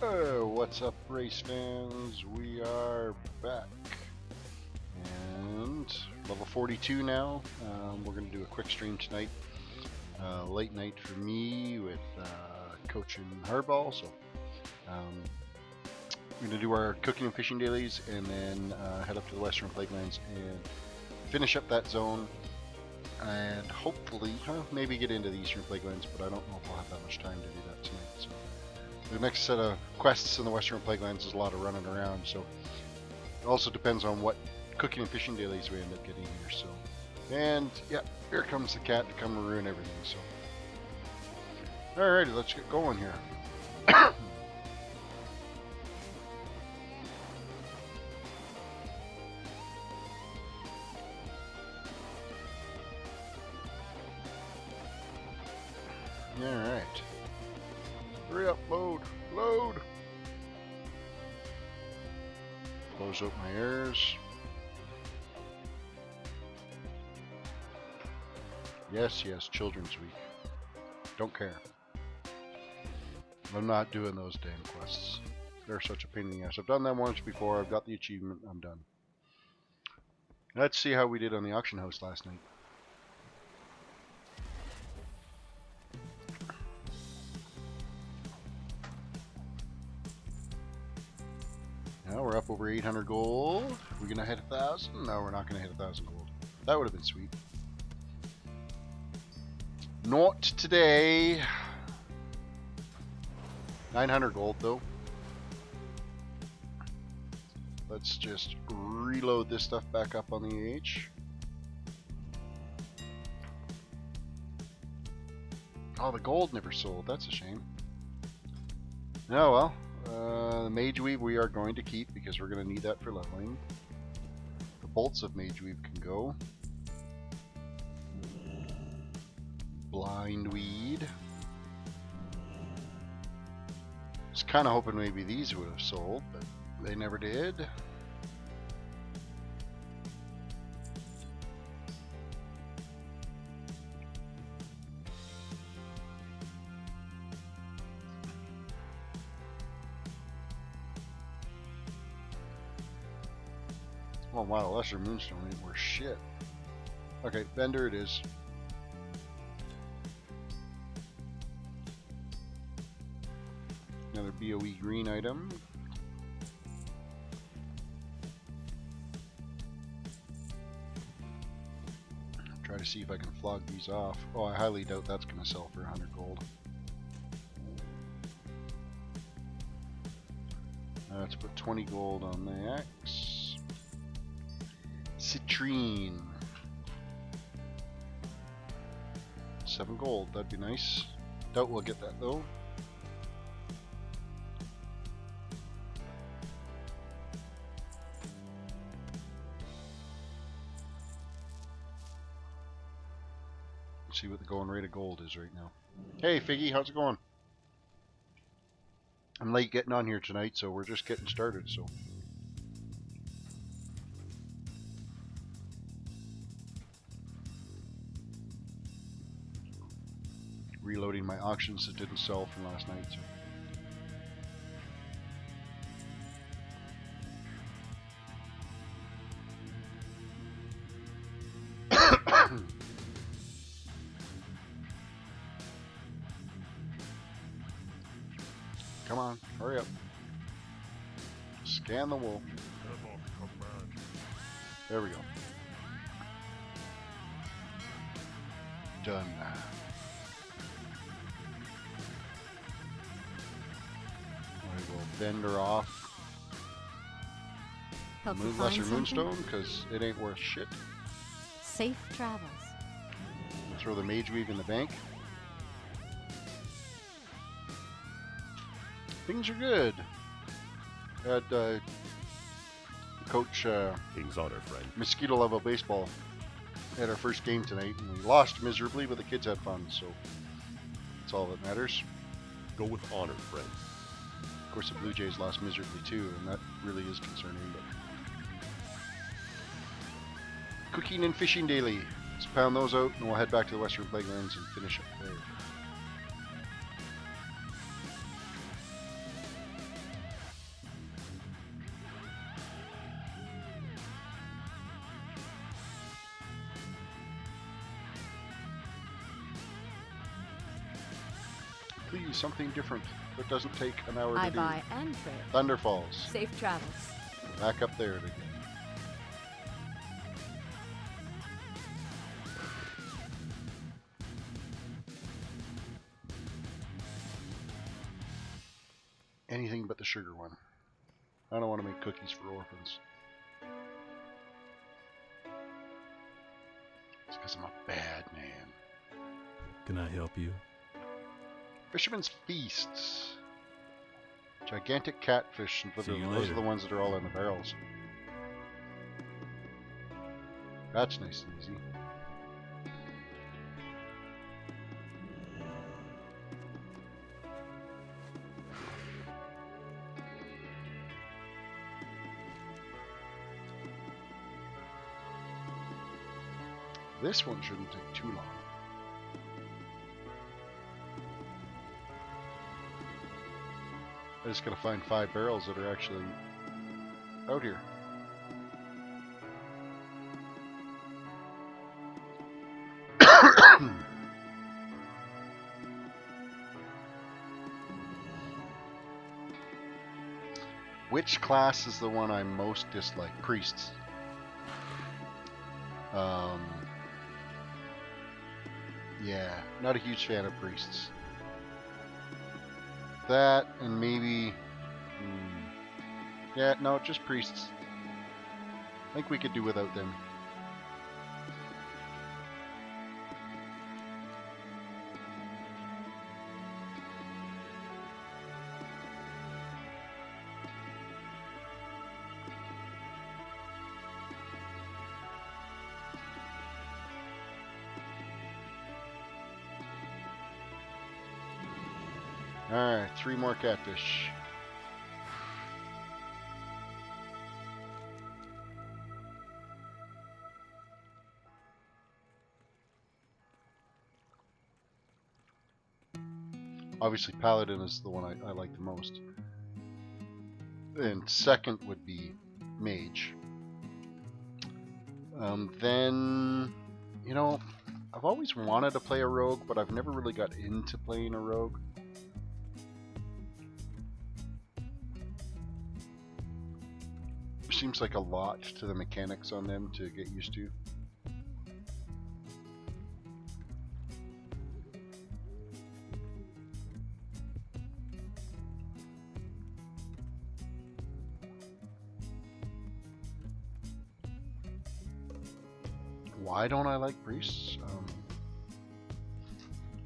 What's up, race fans? We are back, and level 42 now. We're going to do a quick stream tonight. Late night for me with Coach and Hardball. So we're going to do our Cooking and Fishing Dailies, and then head up to the Western Plaguelands and finish up that zone. And hopefully, maybe get into the Eastern Plaguelands, but I don't know if I'll have that much time to do that tonight. So the next set of quests in the Western Plaguelands is a lot of running around, so it also depends on what Cooking and Fishing Dailies we end up getting here. So, and yeah, here comes the cat to come and ruin everything. So, alrighty, let's get going here. Alright. Hurry up, load! Load! Close up my ears. Yes, Children's Week. Don't care. I'm not doing those damn quests. They're such a pain in the ass. I've done them once before, I've got the achievement, I'm done. Let's see how we did on the auction house last night. Now we're up over 800 gold. We're gonna hit 1,000? No, we're not gonna hit 1,000 gold. That would have been sweet. Not today. 900 gold though. Let's just reload this stuff back up on the H. Oh, the gold never sold. That's a shame. Oh well. The Mage Weave we are going to keep because we're going to need that for leveling. The bolts of Mage Weave can go. Blind Weed. Was kind of hoping maybe these would have sold, but they never did. Oh wow, Lesser Moonstone ain't worth shit. Okay, vendor it is. Another BOE green item. Try to see if I can flog these off. Oh, I highly doubt that's going to sell for 100 gold. Let's put 20 gold on the X. Citrine. 7 gold, that'd be nice. Doubt we'll get that though. Let's see what the going rate of gold is right now. Hey Figgy, how's it going? I'm late getting on here tonight, so we're just getting started, so. Reloading my auctions that didn't sell from last night. So. Come on, hurry up. Scan the wool. There we go. Done. I will vendor off Lesser Moonstone because it ain't worth shit. Safe travels. Throw the Mage Weave in the bank. Things are good. Had Coach King's honor, friend. Mosquito Level Baseball had our first game tonight, and we lost miserably, but the kids had fun, so that's all that matters. Go with honor, friend. Of course, the Blue Jays lost miserably too, and that really is concerning. But Cooking and Fishing Daily. Let's pound those out, and we'll head back to the Western Plaguelands and finish up there. Please, something different that doesn't take an hour I to do. buy and trade. Thunder Falls. Safe travels. Back up there again. Anything but the sugar one. I don't want to make cookies for orphans. It's because I'm a bad man. Can I help you? Fisherman's Feasts. Gigantic catfish and See you liver. Those are later. the ones that are all in the barrels. That's nice and easy. This one shouldn't take too long. I just gotta find 5 barrels that are actually out here. Which class is the one I most dislike? Priests. Yeah, not a huge fan of priests. That and maybe... yeah, no, just priests. I think we could do without them. Alright, 3 more catfish. Obviously, Paladin is the one I like the most. And second would be Mage. Then, you know, I've always wanted to play a rogue, but I've never really got into playing a rogue. Seems like a lot to the mechanics on them to get used to. Why don't I like priests?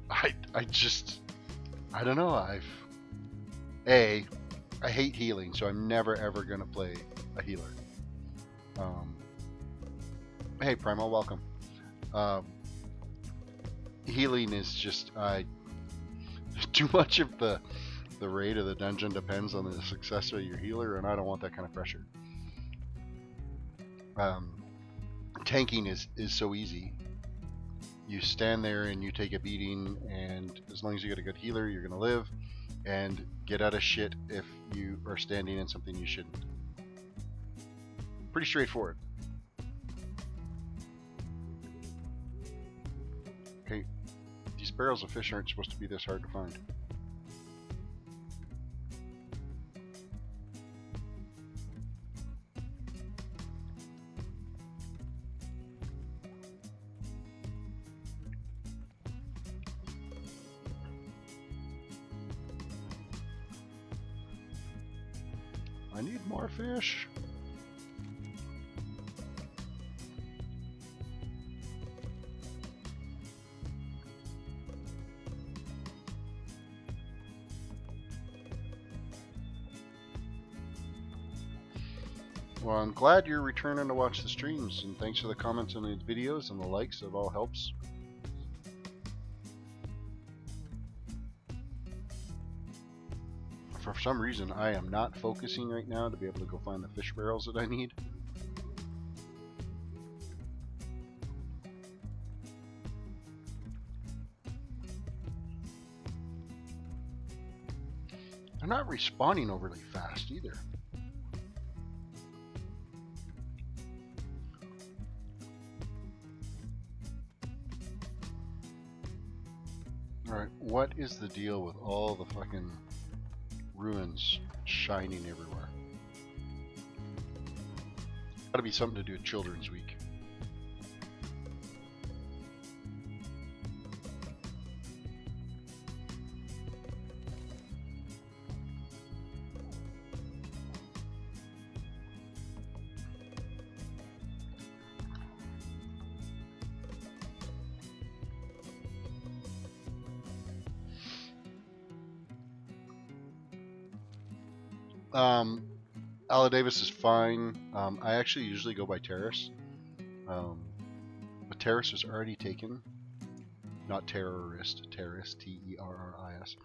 I don't know. I hate healing, so I'm never ever gonna play a healer. Hey Primal, welcome. Healing is just too much of the raid of the dungeon depends on the success of your healer, and I don't want that kind of pressure. Tanking is so easy. You stand there and you take a beating, and as long as you get a good healer, you're gonna live and get out of shit if you are standing in something you shouldn't. Pretty straightforward. Okay, these barrels of fish aren't supposed to be this hard to find. I need more fish. Well, I'm glad you're returning to watch the streams, and thanks for the comments on these videos and the likes. It all helps. For some reason, I am not focusing right now to be able to go find the fish barrels that I need. They're not respawning overly fast either. Alright, what is the deal with all the fucking ruins shining everywhere? Gotta be something to do with Children's Week. Ala Davis is fine. I actually usually go by Terrace. But Terrace is already taken. Not terrorist, Terrace, Terris.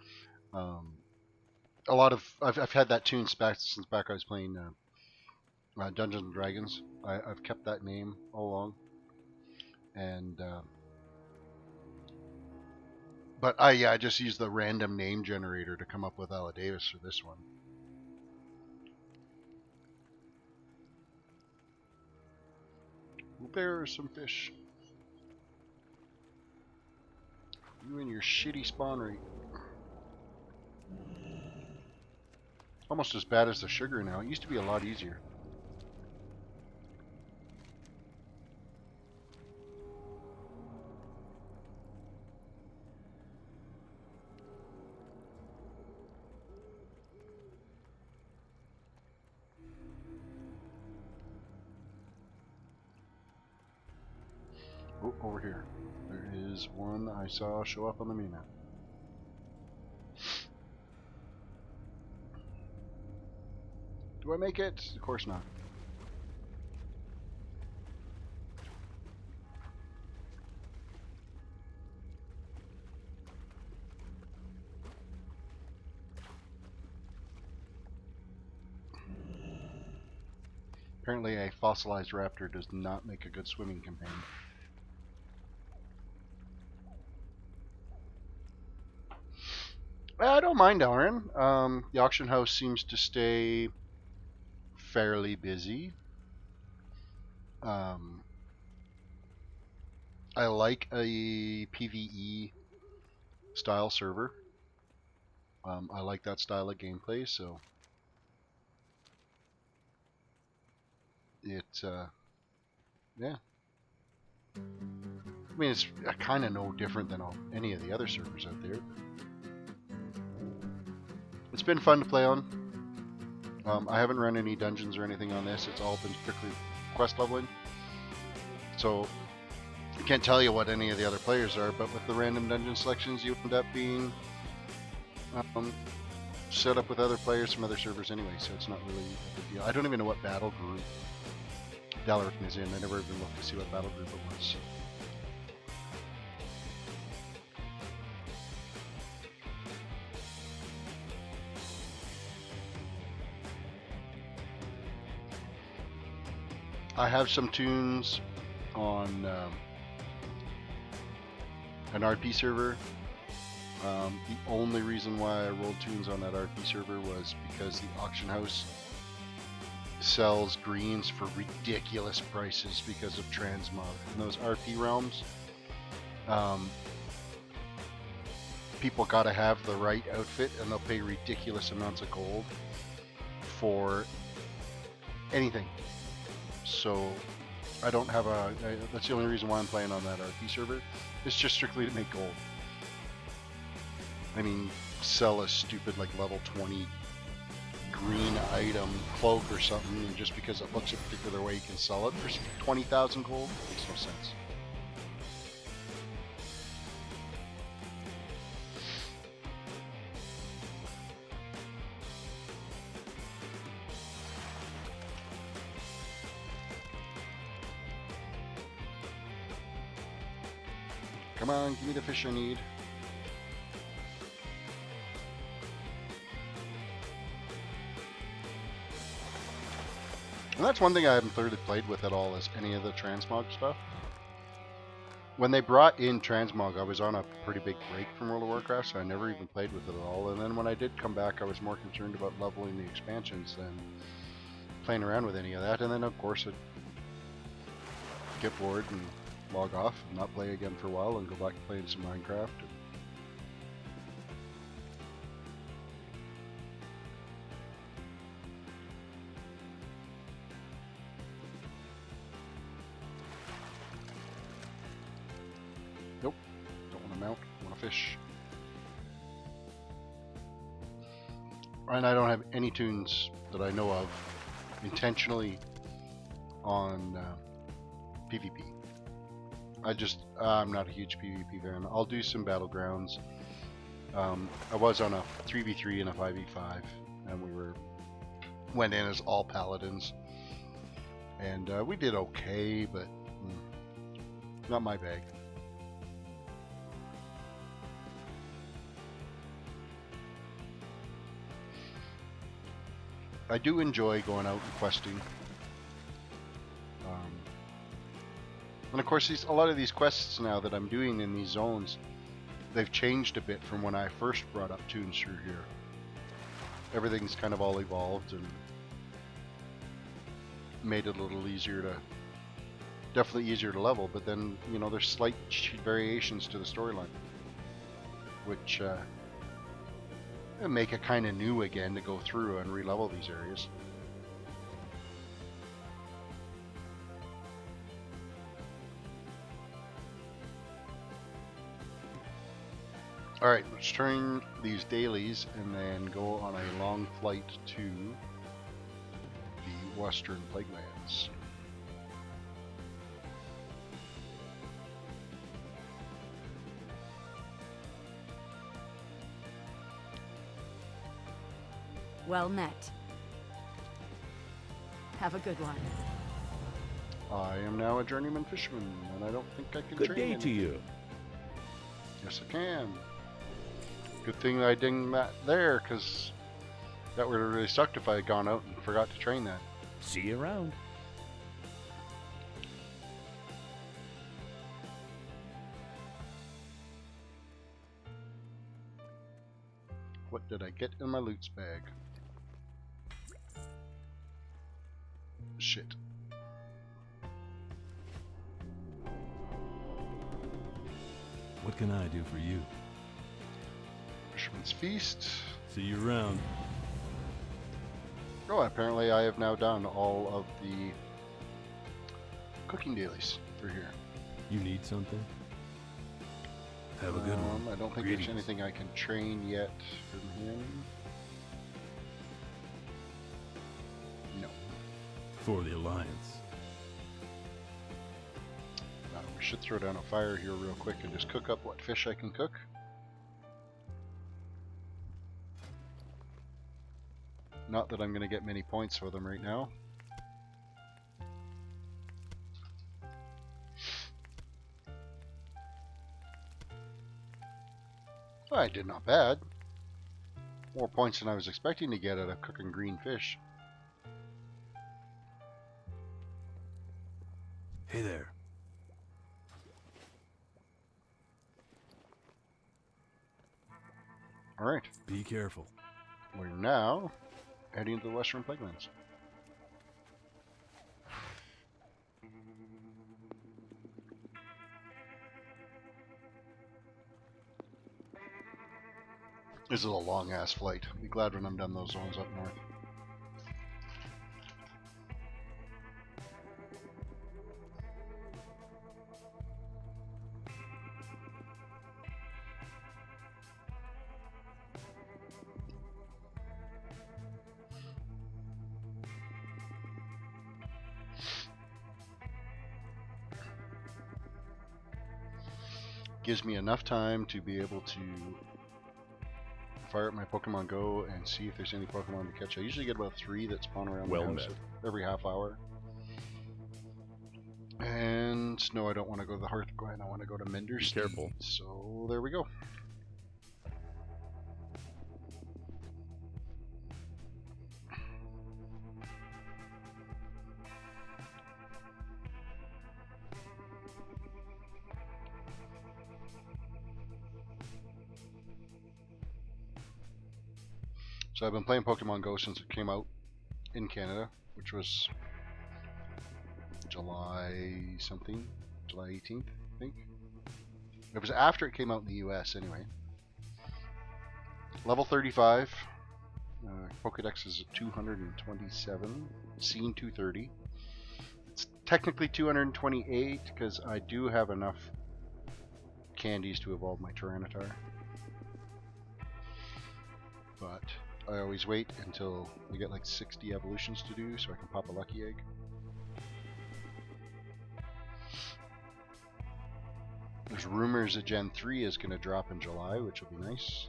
A lot of I've had that tune since back I was playing Dungeons and Dragons. I've kept that name all along. And but I just used the random name generator to come up with Ala Davis for this one. There are some fish. You and your shitty spawn rate. Almost as bad as the sugar now. It used to be a lot easier. Oh, over here. There is one I saw show up on the map. Do I make it? Of course not. Apparently a fossilized raptor does not make a good swimming companion. I don't mind Dalaran. The auction house seems to stay fairly busy. I like a PvE style server. I like that style of gameplay, so it yeah. I mean, it's kind of no different than any of the other servers out there. It's been fun to play on. I haven't run any dungeons or anything on this. It's all been strictly quest leveling. So I can't tell you what any of the other players are, but with the random dungeon selections, you end up being set up with other players from other servers anyway, so it's not really a big deal. I don't even know what battle group Dalaran is in. I never even looked to see what battle group it was. I have some tunes on an RP server. The only reason why I rolled tunes on that RP server was because the auction house sells greens for ridiculous prices because of transmog. In those RP realms, people gotta have the right outfit and they'll pay ridiculous amounts of gold for anything. So I don't have that's the only reason why I'm playing on that RP server. It's just strictly to make gold. I mean, sell a stupid like level 20 green item cloak or something, and just because it looks a particular way you can sell it for 20,000 gold. Makes no sense. Come on, give me the fish I need. And that's one thing I haven't thoroughly played with at all, is any of the transmog stuff. When they brought in transmog, I was on a pretty big break from World of Warcraft, so I never even played with it at all. And then when I did come back, I was more concerned about leveling the expansions than playing around with any of that. And then, of course, I'd get bored and log off and not play again for a while and go back to playing some Minecraft. out, want to fish. And I don't have any toons that I know of intentionally on PvP. I'm not a huge PvP fan. I'll do some battlegrounds. I was on a 3v3 and a 5v5, and we went in as all paladins, and we did okay, but not my bag. I do enjoy going out and questing. And of course, a lot of these quests now that I'm doing in these zones, they've changed a bit from when I first brought up toons through here. Everything's kind of all evolved and made it a little easier to, definitely easier to level, but then, you know, there's slight variations to the storyline, which make it kind of new again to go through and re-level these areas. Alright, let's turn these dailies and then go on a long flight to the Western Plaguelands. Well met. Have a good one. I am now a journeyman fisherman, and I don't think I can Good train day anything. to you. Yes, I can. Good thing I dinged that there, because that would have really sucked if I had gone out and forgot to train that. See you around. What did I get in my loot bag? Shit. What can I do for you? Fisherman's Feast. See you around. Oh, apparently I have now done all of the cooking dailies for here. You need something? Have a good one. I don't think Greetings. there's anything I can train yet from him. No. For the Alliance. We should throw down a fire here real quick and just cook up what fish I can cook. Not that I'm going to get many points for them right now. I did not bad. More points than I was expecting to get out of cooking green fish. Hey there. Alright, Be careful. we're now heading to the Western Plaguelands. This is a long ass flight. I'll be glad when I'm done those zones up north. Gives me enough time to be able to fire up my Pokemon Go and see if there's any Pokemon to catch. I usually get about 3 that spawn around Well the met. house every half hour. And no, I don't want to go to the Hearthglen. I want to go to Mender's. Be careful. So there we go. So I've been playing Pokemon Go since it came out in Canada, which was July something, July 18th, I think. It was after it came out in the US anyway. Level 35, Pokedex is 227, Scene 230. It's technically 228 because I do have enough candies to evolve my Tyranitar. But I always wait until we get like 60 evolutions to do so I can pop a lucky egg. There's rumors that Gen 3 is going to drop in July, which will be nice.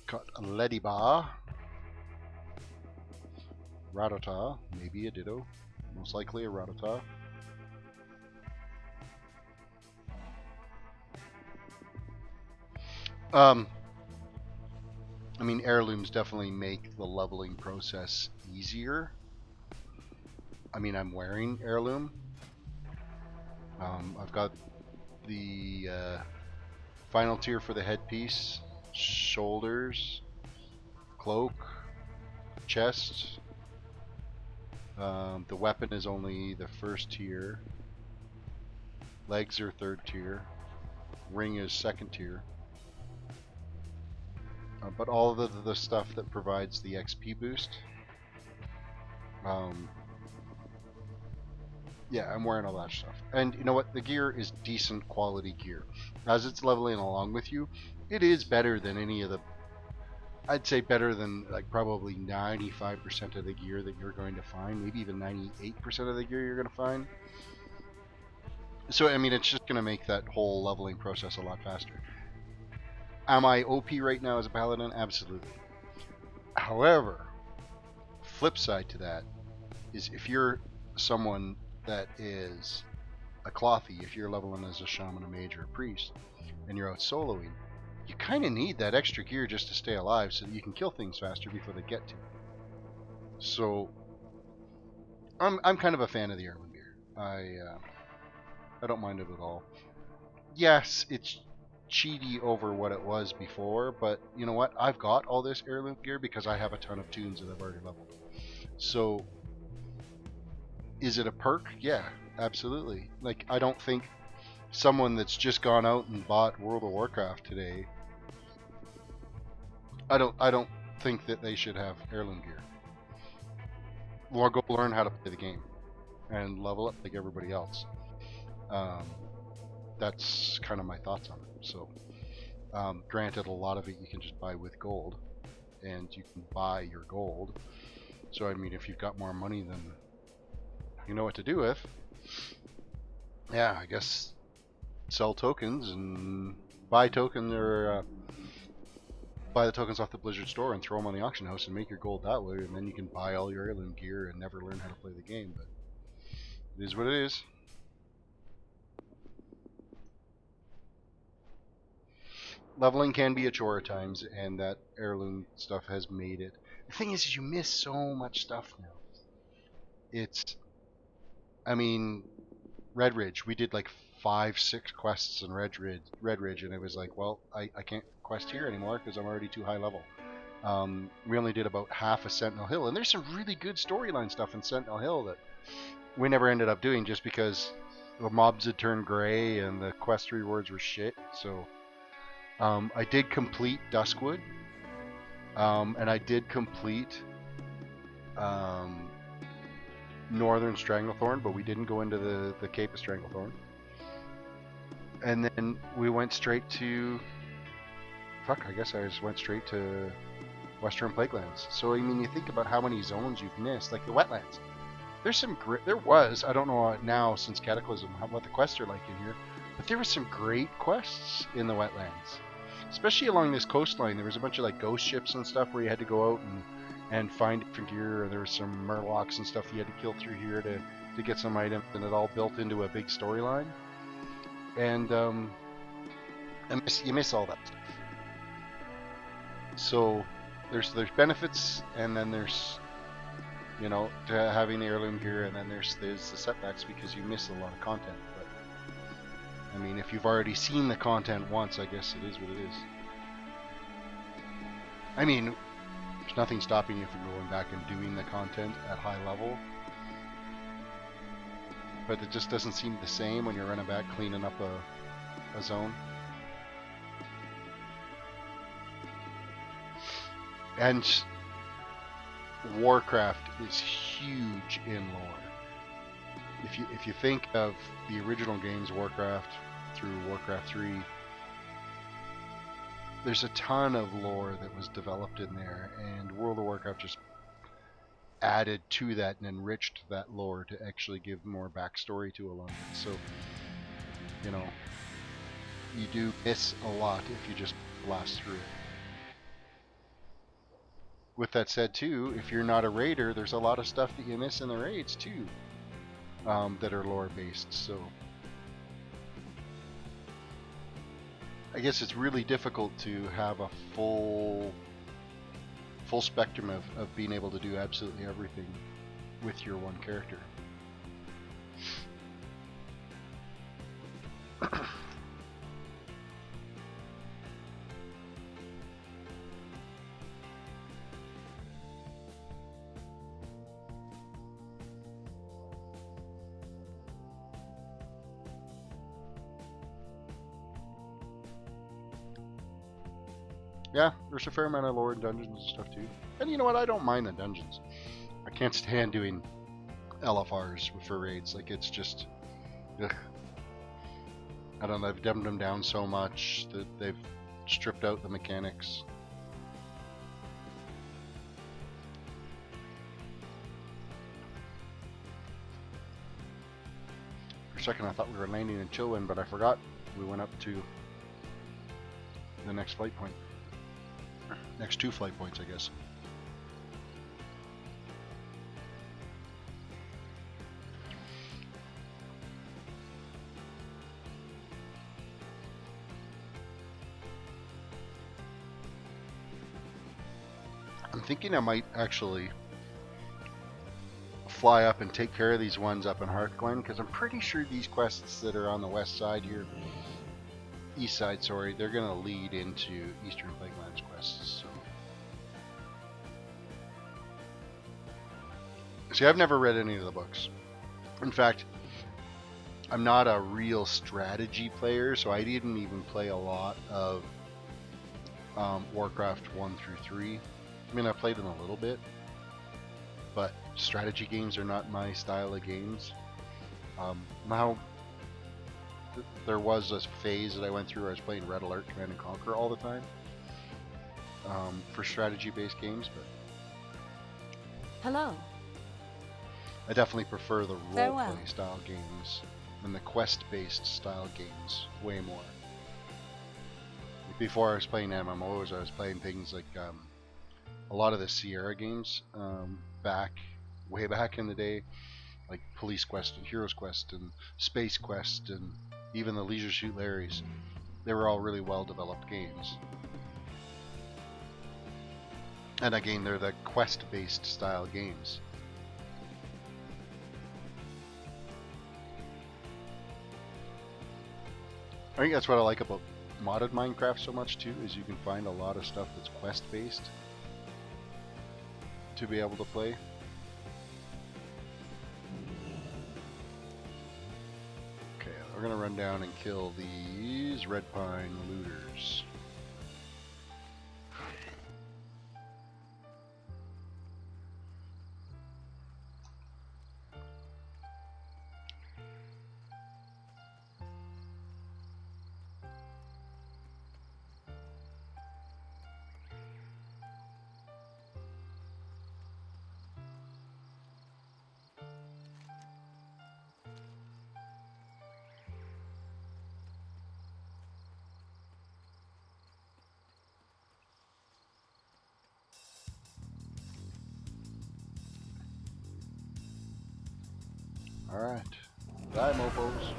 Got a Lediba. Rattata, maybe a Ditto. Most likely a Rattata. I mean, heirlooms definitely make the leveling process easier. I mean, I'm wearing heirloom. I've got the final tier for the headpiece, shoulders, cloak, chest. The weapon is only the first tier. Legs are third tier. Ring is second tier. But all of the stuff that provides the XP boost, yeah, I'm wearing all that stuff. And you know what? The gear is decent quality gear. As it's leveling along with you, it is better than any of the... I'd say better than like probably 95% of the gear that you're going to find. Maybe even 98% of the gear you're going to find. So, I mean, it's just going to make that whole leveling process a lot faster. Am I OP right now as a Paladin? Absolutely. However, flip side to that is if you're someone that is a clothy, if you're leveling as a shaman, a mage, or a priest, and you're out soloing, you kind of need that extra gear just to stay alive so that you can kill things faster before they get to you. So, I'm kind of a fan of the heirloom gear. I don't mind it at all. Yes, it's cheaty over what it was before, but you know what? I've got all this heirloom gear because I have a ton of toons that I've already leveled. So, is it a perk? Yeah, absolutely. Like, I don't think someone that's just gone out and bought World of Warcraft today, I don't think that they should have heirloom gear. Or go learn how to play the game and level up like everybody else. That's kind of my thoughts on it. So, granted, a lot of it you can just buy with gold, and you can buy your gold. So, I mean, if you've got more money than you know what to do with, yeah, I guess sell tokens and buy tokens or buy the tokens off the Blizzard store and throw them on the auction house and make your gold that way, and then you can buy all your heirloom gear and never learn how to play the game. But it is what it is. Leveling can be a chore at times, and that heirloom stuff has made it. The thing is you miss so much stuff now. It's, I mean, Red Ridge, we did like 5-6 quests in Red Ridge, and it was like, well, I can't quest here anymore because I'm already too high level. We only did about half of Sentinel Hill, and there's some really good storyline stuff in Sentinel Hill that we never ended up doing just because the mobs had turned gray and the quest rewards were shit. So I did complete Duskwood, and I did complete Northern Stranglethorn, but we didn't go into the Cape of Stranglethorn. And then we went straight to... I guess I just went straight to Western Plaguelands. So, I mean, you think about how many zones you've missed, like the wetlands. There's some great... There was, I don't know now since Cataclysm, what the quests are like in here, but there was some great quests in the wetlands. Especially along this coastline, there was a bunch of like ghost ships and stuff where you had to go out and find different gear. There was some murlocs and stuff you had to kill through here to get some items, and it all built into a big storyline. And you miss all that stuff. So there's benefits, and then there's, you know, to having the heirloom gear, and then there's the setbacks because you miss a lot of content. But I mean, if you've already seen the content once, I guess it is what it is. I mean, there's nothing stopping you from going back and doing the content at high level. But it just doesn't seem the same when you're running back cleaning up a zone. And Warcraft is huge in lore. If you think of the original games, Warcraft through Warcraft 3, there's a ton of lore that was developed in there, and World of Warcraft just added to that and enriched that lore to actually give more backstory to a lot of it. So, you know, you do miss a lot if you just blast through it. With that said, too, if you're not a raider, there's a lot of stuff that you miss in the raids, too, that are lore-based, so... I guess it's really difficult to have a full spectrum of being able to do absolutely everything with your one character. Yeah, there's a fair amount of lore in dungeons and stuff too. And you know what? I don't mind the dungeons. I can't stand doing LFRs for raids. Like, it's just... Ugh. I don't know, they've dumbed them down so much that they've stripped out the mechanics. For a second I thought we were landing in Chillwind, but I forgot we went up to the next flight point. Next 2 flight points, I guess. I'm thinking I might actually fly up and take care of these ones up in Hearthglen, because I'm pretty sure these quests that are on the west side here, east side, sorry, they're going to lead into Eastern Plaguelands quests. So. See, I've never read any of the books. In fact, I'm not a real strategy player, so I didn't even play a lot of Warcraft 1 through 3. I mean, I played them a little bit, but strategy games are not my style of games. Now, there was a phase that I went through where I was playing Red Alert, Command and Conquer all the time for strategy-based games, but Hello. I definitely prefer the Farewell. role-play style games and the quest-based style games way more. Before I was playing MMOs, I was playing things like a lot of the Sierra games way back in the day, like Police Quest and Heroes Quest and Space Quest and even the Leisure Suit Larrys. They were all really well-developed games. And again, they're the quest-based style games. I think that's what I like about modded Minecraft so much too, is you can find a lot of stuff that's quest-based to be able to play. Okay, we're gonna run down and kill these Red Pine looters. Alright. Die, mofos.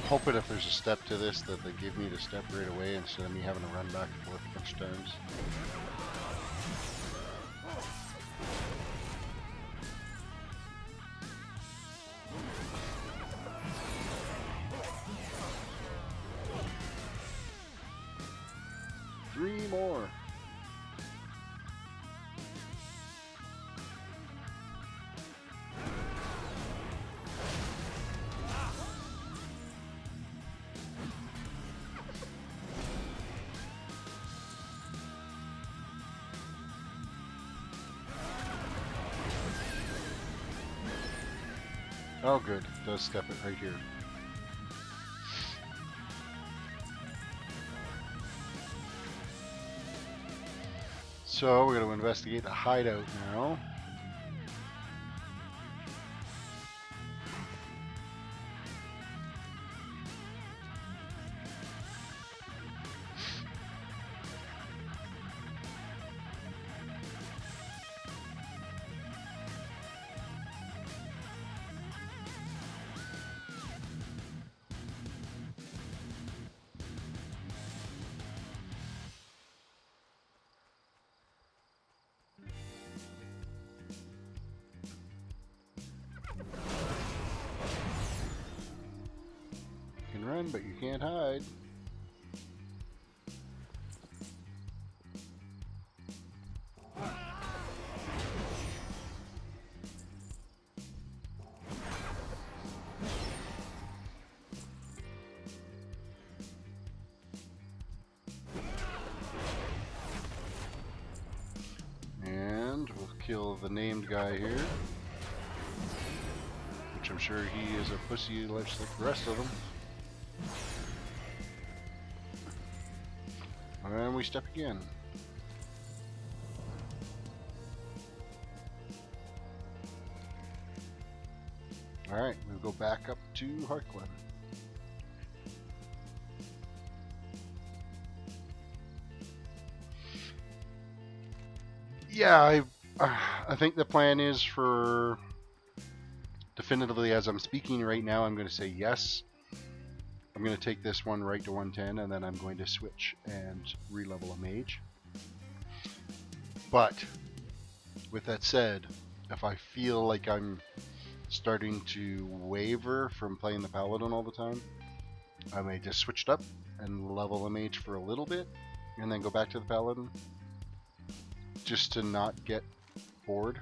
Hoping if there's a step to this that they give me the step right away instead of me having to run back and forth a bunch of times. Three more. Oh good, it does step it right here. So we're going to investigate the hideout now. You can run, but you can't hide. And we'll kill the named guy here. Which I'm sure he is a pussy like the rest of them. And we step again. Alright, we'll go back up to Harkland. Yeah, I think the plan is for definitively as I'm speaking right now, I'm going to say yes. I'm going to take this one right to 110 and then I'm going to switch and re-level a mage. But with that said, if I feel like I'm starting to waver from playing the Paladin all the time, I may just switch it up and level a mage for a little bit and then go back to the Paladin just to not get bored.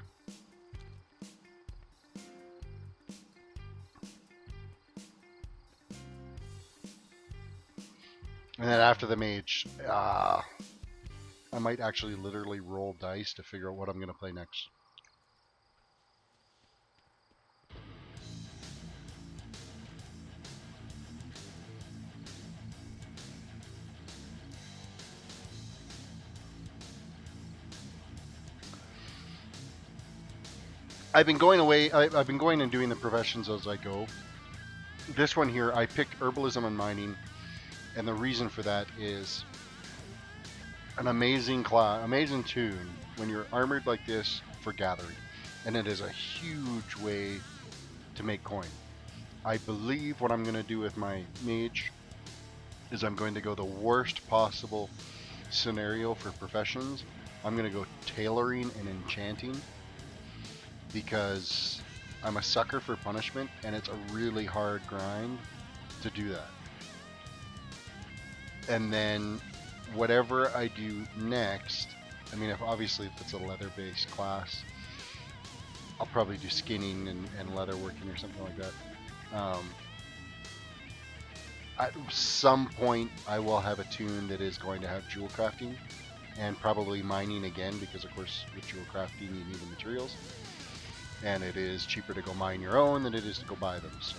And then after the mage, I might actually literally roll dice to figure out what I'm going to play next. I've been going away. I've been going and doing the professions as I go. This one here, I picked herbalism and mining, and the reason for that is an amazing toon when you're armored like this for gathering, and it is a huge way to make coin. I believe what I'm going to do with my mage is I'm going to go the worst possible scenario for professions. I'm going to go tailoring and enchanting, because I'm a sucker for punishment and it's a really hard grind to do that. And then whatever I do next, I mean, obviously if it's a leather based class, I'll probably do skinning and leather working or something like that. At some point I will have a toon that is going to have jewel crafting and probably mining again, because of course with jewel crafting you need the materials. And it is cheaper to go mine your own than it is to go buy them, so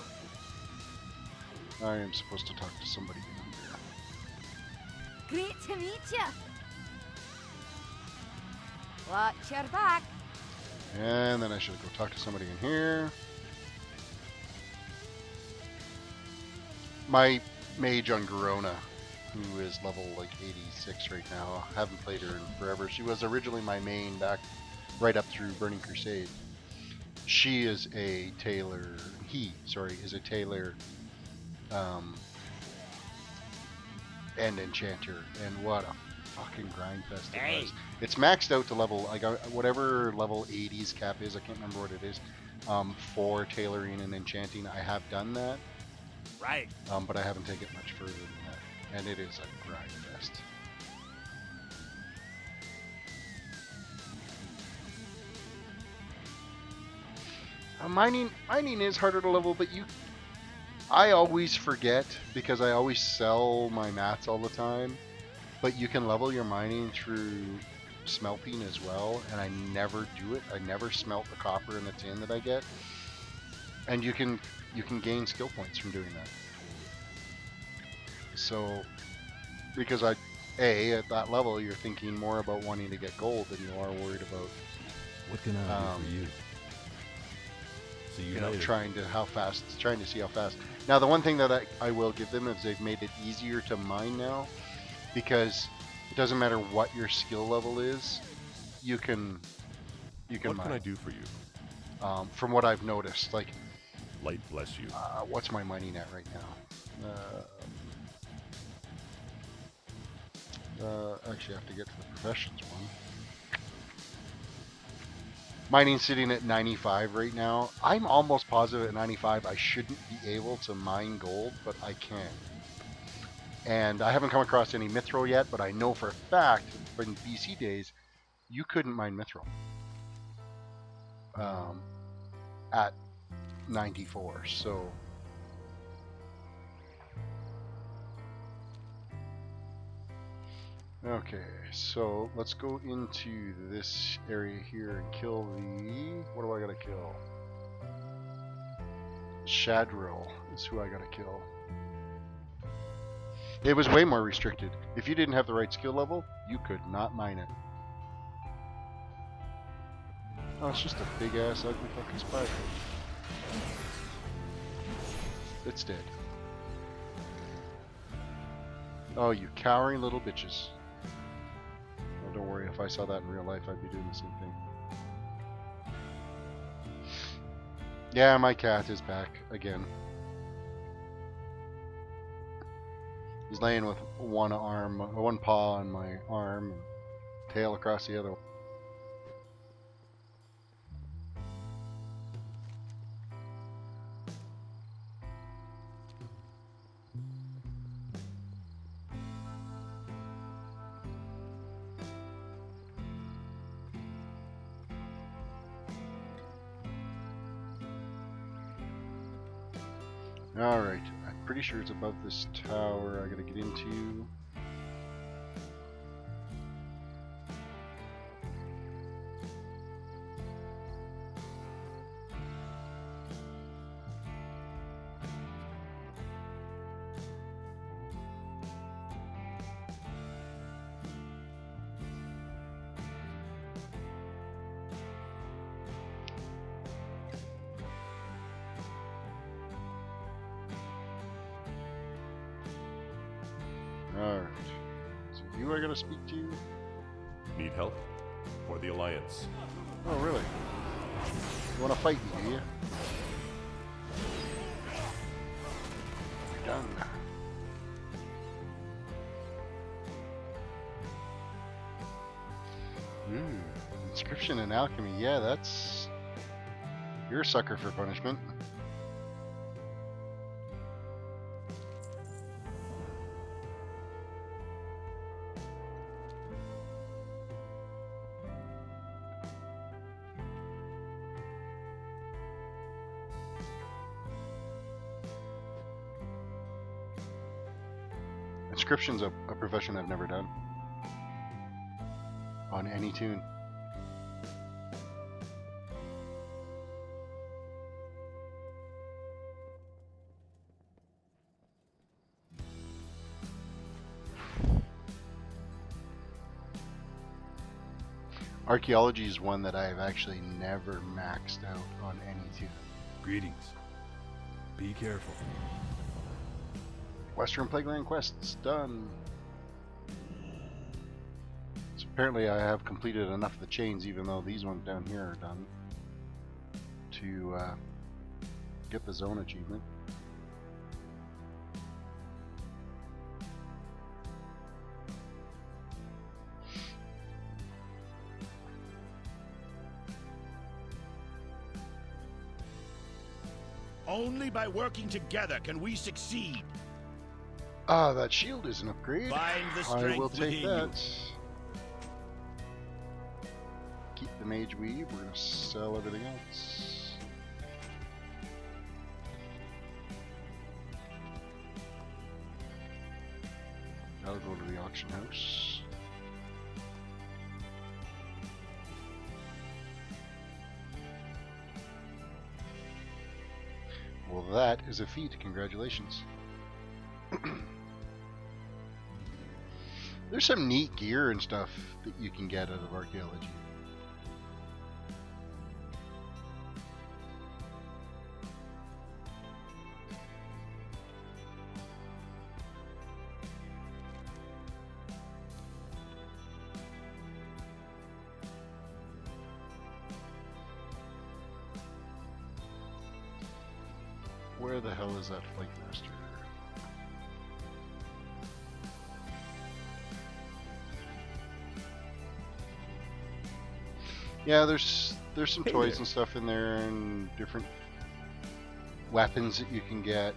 I am supposed to talk to somebody in here. Great to meet you. Watch your back. And then I should go talk to somebody in here. My mage on Garona, who is level like 86 right now, I haven't played her in forever. She was originally my main back right up through Burning Crusade. She is a tailor. Is a tailor and enchanter. And what a fucking grind fest it Hey. was. It's maxed out to level, I got whatever level 80s cap is, I can't remember what it is, for tailoring and enchanting. I have done that, Right. but I haven't taken it much further than that. And it is a grind fest. Mining is harder to level, but I always forget because I always sell my mats all the time. But you can level your mining through smelting as well, and I never do it. I never smelt the copper in the tin that I get, and you can gain skill points from doing that. So, because at that level, you're thinking more about wanting to get gold than you are worried about What can I do for you? See you, you know, later. trying to see how fast. Now, the one thing that I will give them is they've made it easier to mine now, because it doesn't matter what your skill level is, you can What mine. can I do for you? From what I've noticed, like, Light bless you. what's my mining at right now? Actually, I have to get to the professions one. Mining's sitting at 95 right now. I'm almost positive at 95 I shouldn't be able to mine gold, but I can. And I haven't come across any mithril yet, but I know for a fact from BC days, you couldn't mine mithril at 94. So okay, so let's go into this area here and kill the... What do I gotta kill? Shadrill is who I gotta kill. It was way more restricted. If you didn't have the right skill level, you could not mine it. Oh, it's just a big ass ugly fucking spider. It's dead. Oh, you cowering little bitches. Oh, don't worry, if I saw that in real life, I'd be doing the same thing. Yeah, my cat is back again. He's laying with one paw on my arm, and tail across the other. Alright, I'm pretty sure it's above this tower I gotta get into. Alright. So you I gotta speak to? Need help? For the Alliance. Oh, really? You wanna fight me, do you? Done. Inscription and alchemy. Yeah, that's... You're a sucker for punishment. Inscription's a profession I've never done. On any toon. Archaeology is one that I've actually never maxed out on any toon. Greetings. Be careful. Western Plagueland quests done. So apparently I have completed enough of the chains, even though these ones down here are done, to get the zone achievement. Only by working together can we succeed. Ah, that shield is an upgrade. Find the I will strength take within that. Keep the mage weave. We're gonna sell everything else. I'll go to the auction house. Well, that is a feat. Congratulations. There's some neat gear and stuff that you can get out of archaeology. Where the hell is that Flake Master? Yeah, there's some Hey toys there. and stuff in there and different weapons that you can get.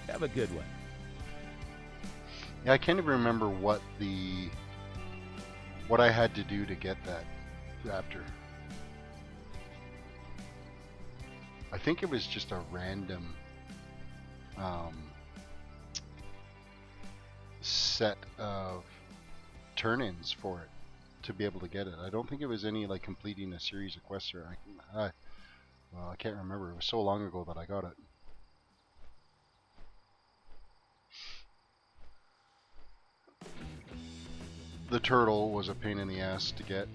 Have a good one. Yeah, I can't even remember what I had to do to get that raptor. I think it was just a random set of turn-ins for it to be able to get it. I don't think it was any like completing a series of quests or I can't remember. It was so long ago that I got it. The turtle was a pain in the ass to get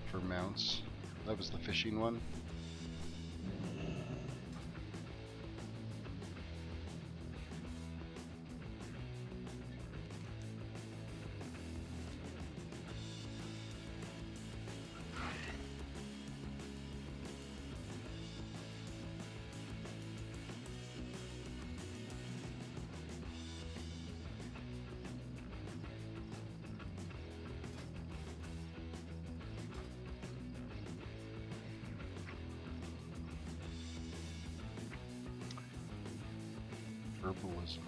for mounts. That was the fishing one. Herbalism.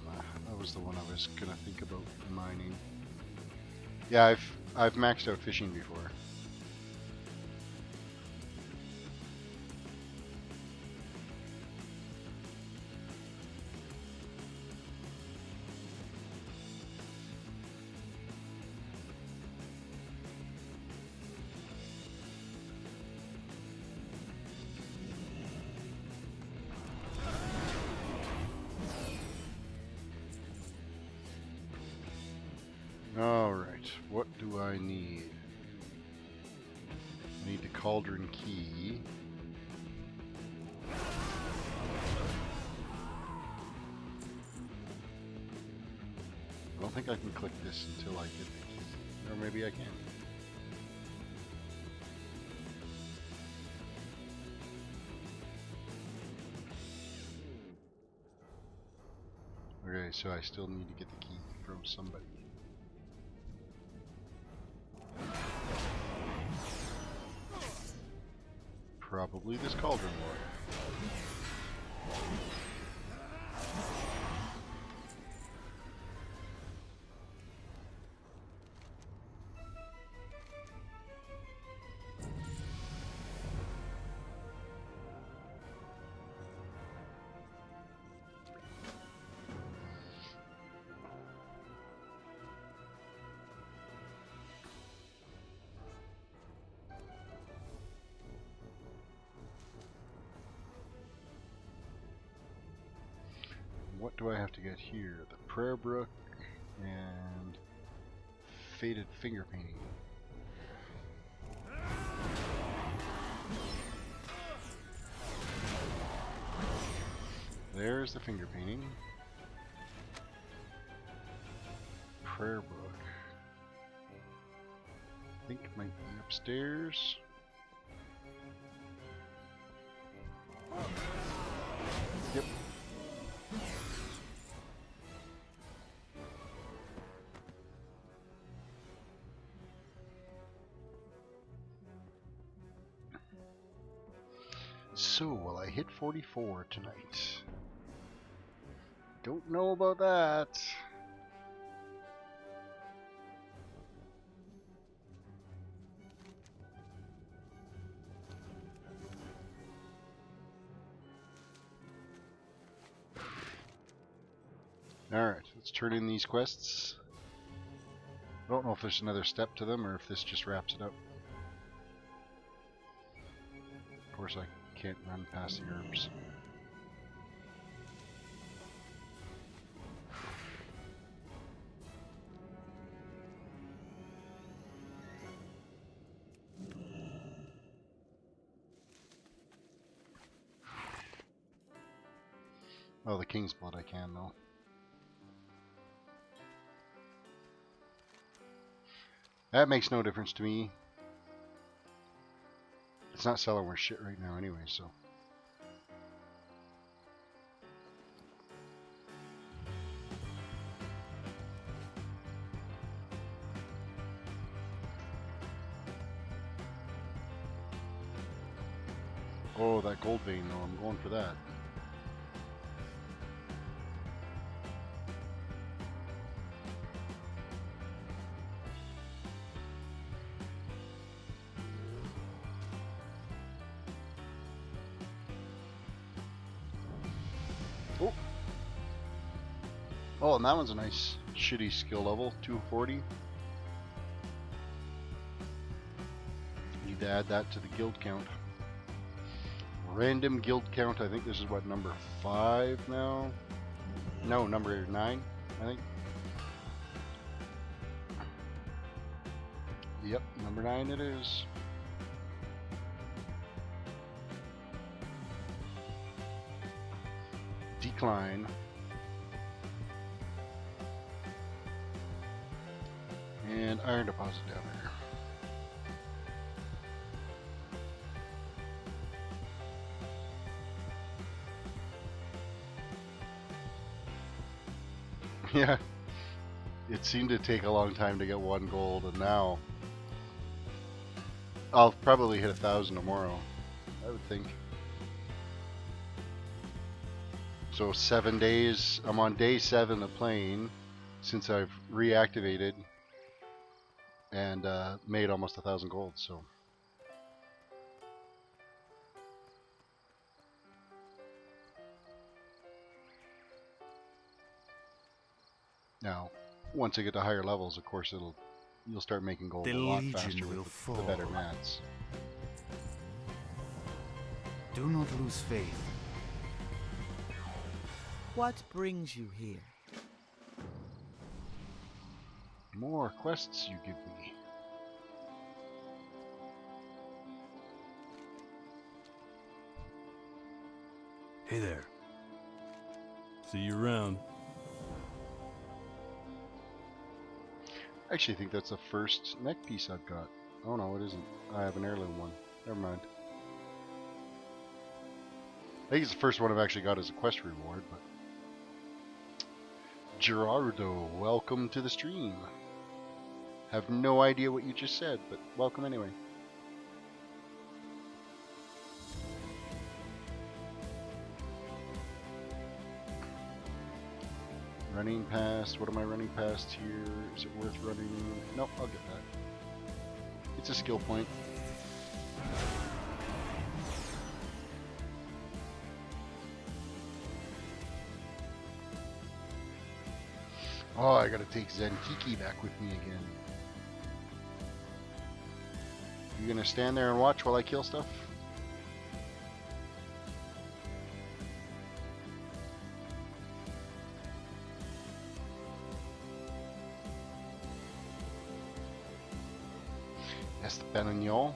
That was the one I was gonna think about mining. Yeah, I've maxed out fishing before. Alright, what do I need? I need the cauldron key. I don't think I can click this until I get the key. Or maybe I can. Okay, so I still need to get the key from somebody. Probably this cauldron lord. What do I have to get here? The Prayer Brook and Faded Finger Painting. There's the finger painting. Prayer Brook. I think it might be upstairs. Yep. So, will I hit 44 tonight? Don't know about that. Alright, let's turn in these quests. I don't know if there's another step to them or if this just wraps it up. Of course, I can't run past the herbs. Oh, the King's Blood I can, though. That makes no difference to me. It's not selling worth shit right now anyway, so. Oh, that gold vein though, I'm going for that. Oh. Oh, and that one's a nice shitty skill level, 240. Need to add that to the guild count. Random guild count, I think this is what, number 5 now? No, number 9, I think. Yep, number 9 it is. Decline. And iron deposit down there. Yeah, it seemed to take a long time to get 1 gold, and now I'll probably hit 1,000 tomorrow, I would think. So 7 days, I'm on day 7 of playing since I've reactivated and made almost 1,000 gold, so. Now, once I get to higher levels, of course, you'll start making gold The a lot Legion faster will with the better fall. mats. Do not lose faith. What brings you here? More quests you give me. Hey there. See you around. I actually think that's the first neck piece I've got. Oh no, it isn't. I have an heirloom one. Never mind. I think it's the first one I've actually got as a quest reward, but... Gerardo, welcome to the stream. Have no idea what you just said, but welcome anyway. Running past, what am I running past here? Is it worth running? Nope, I'll get that. It's a skill point. Oh, I gotta take Zentiki back with me again. You gonna stand there and watch while I kill stuff? Espanol.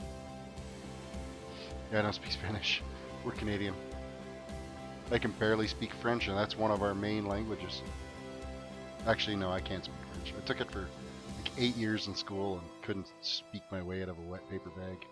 Yeah, I don't speak Spanish. We're Canadian. I can barely speak French, and that's one of our main languages. Actually, no, I can't speak French. I took it for like 8 years in school and couldn't speak my way out of a wet paper bag.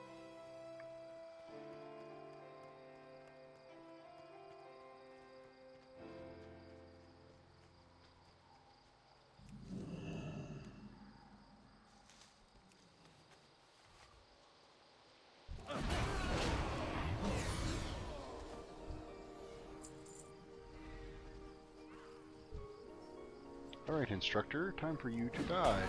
Alright, instructor, time for you to die.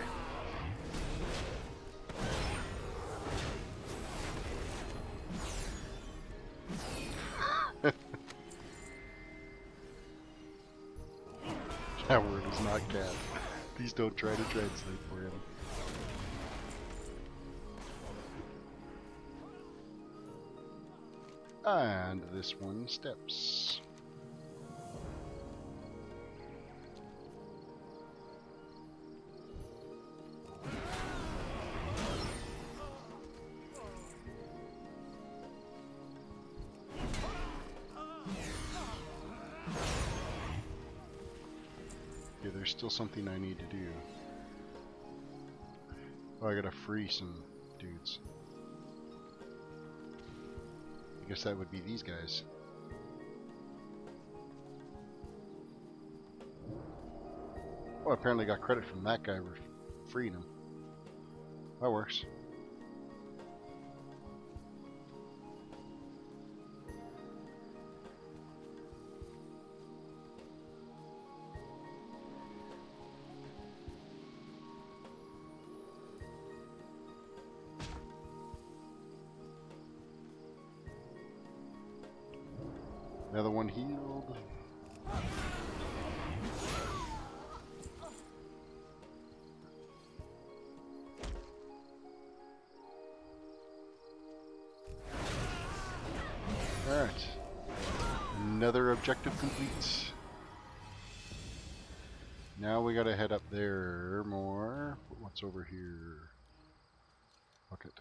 That word is not cat. Please don't try to translate for him. And this one steps. Okay, there's still something I need to do. Oh, I gotta free some dudes. I guess that would be these guys. Oh, apparently got credit from that guy for freeing him. That works. Another one healed. Alright. Another objective complete. Now we gotta head up there more. What's over here? Bucket.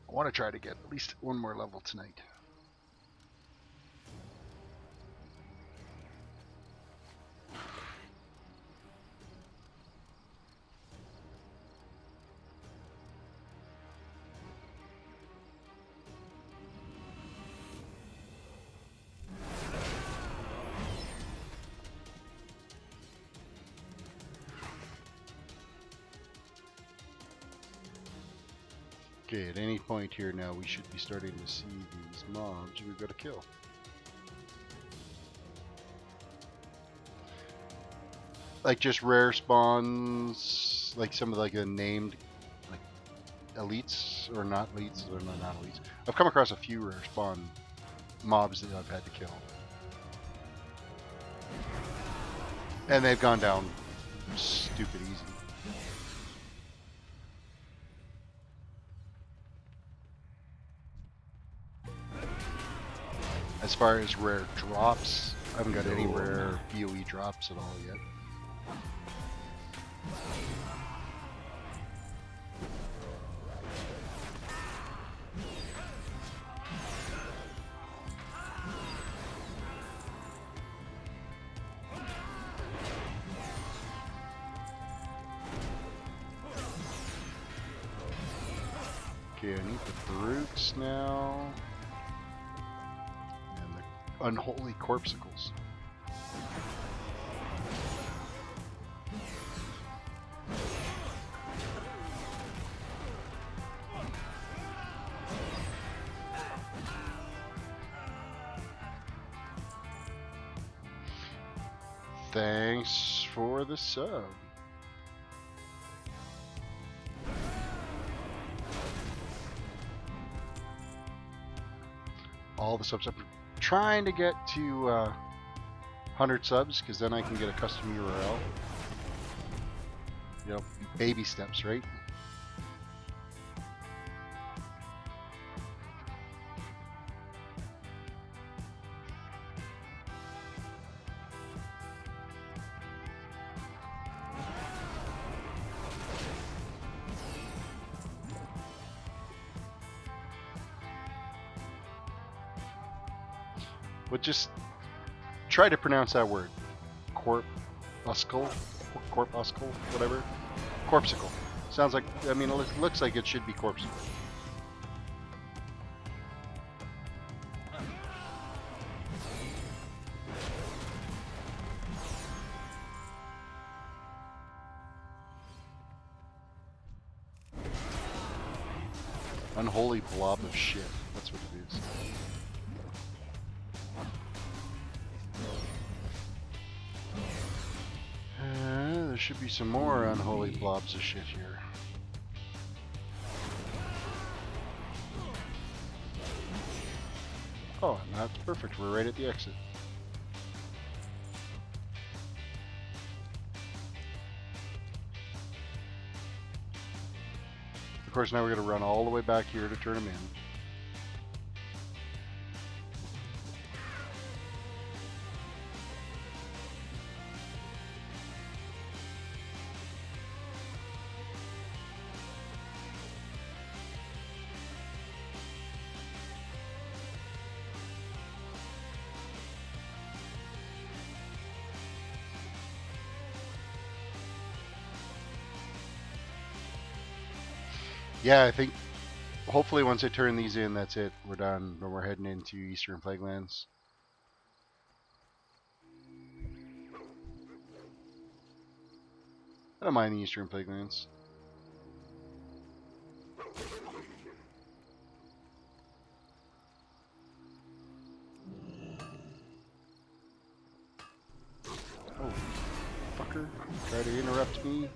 I want to try to get at least one more level tonight. Okay, at any point here now we should be starting to see these mobs we've got to kill. Like just rare spawns, like some of like the named like elites or not elites or not elites. I've come across a few rare spawn mobs that I've had to kill. And they've gone down stupid easy. As far as rare drops, I haven't got any rare PoE drops at all yet. Okay, I need the brutes now. Unholy corpsicles. Thanks for the sub. All the subs up. Trying to get to 100 subs because then I can get a custom URL. You know, baby steps, right? But just try to pronounce that word. Corpuscle? Corpuscle? Whatever. Corpsicle. Sounds like, I mean, it looks like it should be corpsicle. Unholy blob of shit. That's what it is. should be some more unholy blobs of shit here. Oh, and that's perfect. We're right at the exit. Of course, now we're going to run all the way back here to turn them in. Yeah, I think hopefully once I turn these in, that's it. We're done. Then we're heading into Eastern Plaguelands. I don't mind the Eastern Plaguelands. Oh, fucker. Try to interrupt me.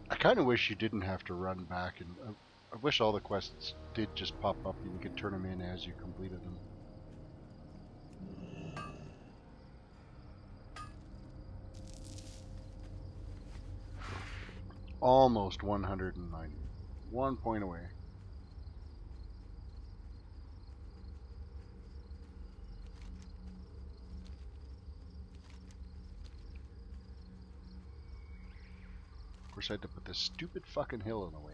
I kind of wish you didn't have to run back, and I wish all the quests did just pop up and you could turn them in as you completed them. Almost 190. 1 point away. Of course, I had to put this stupid fucking hill in the way.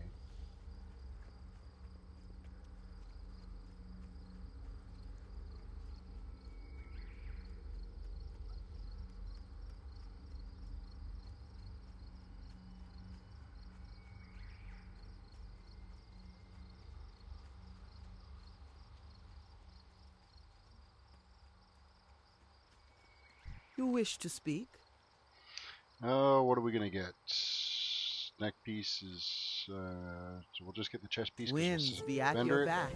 You wish to speak? Oh, what are we gonna get? Neck piece is, so we'll just get the chest piece. Winds be at Bender your it. back.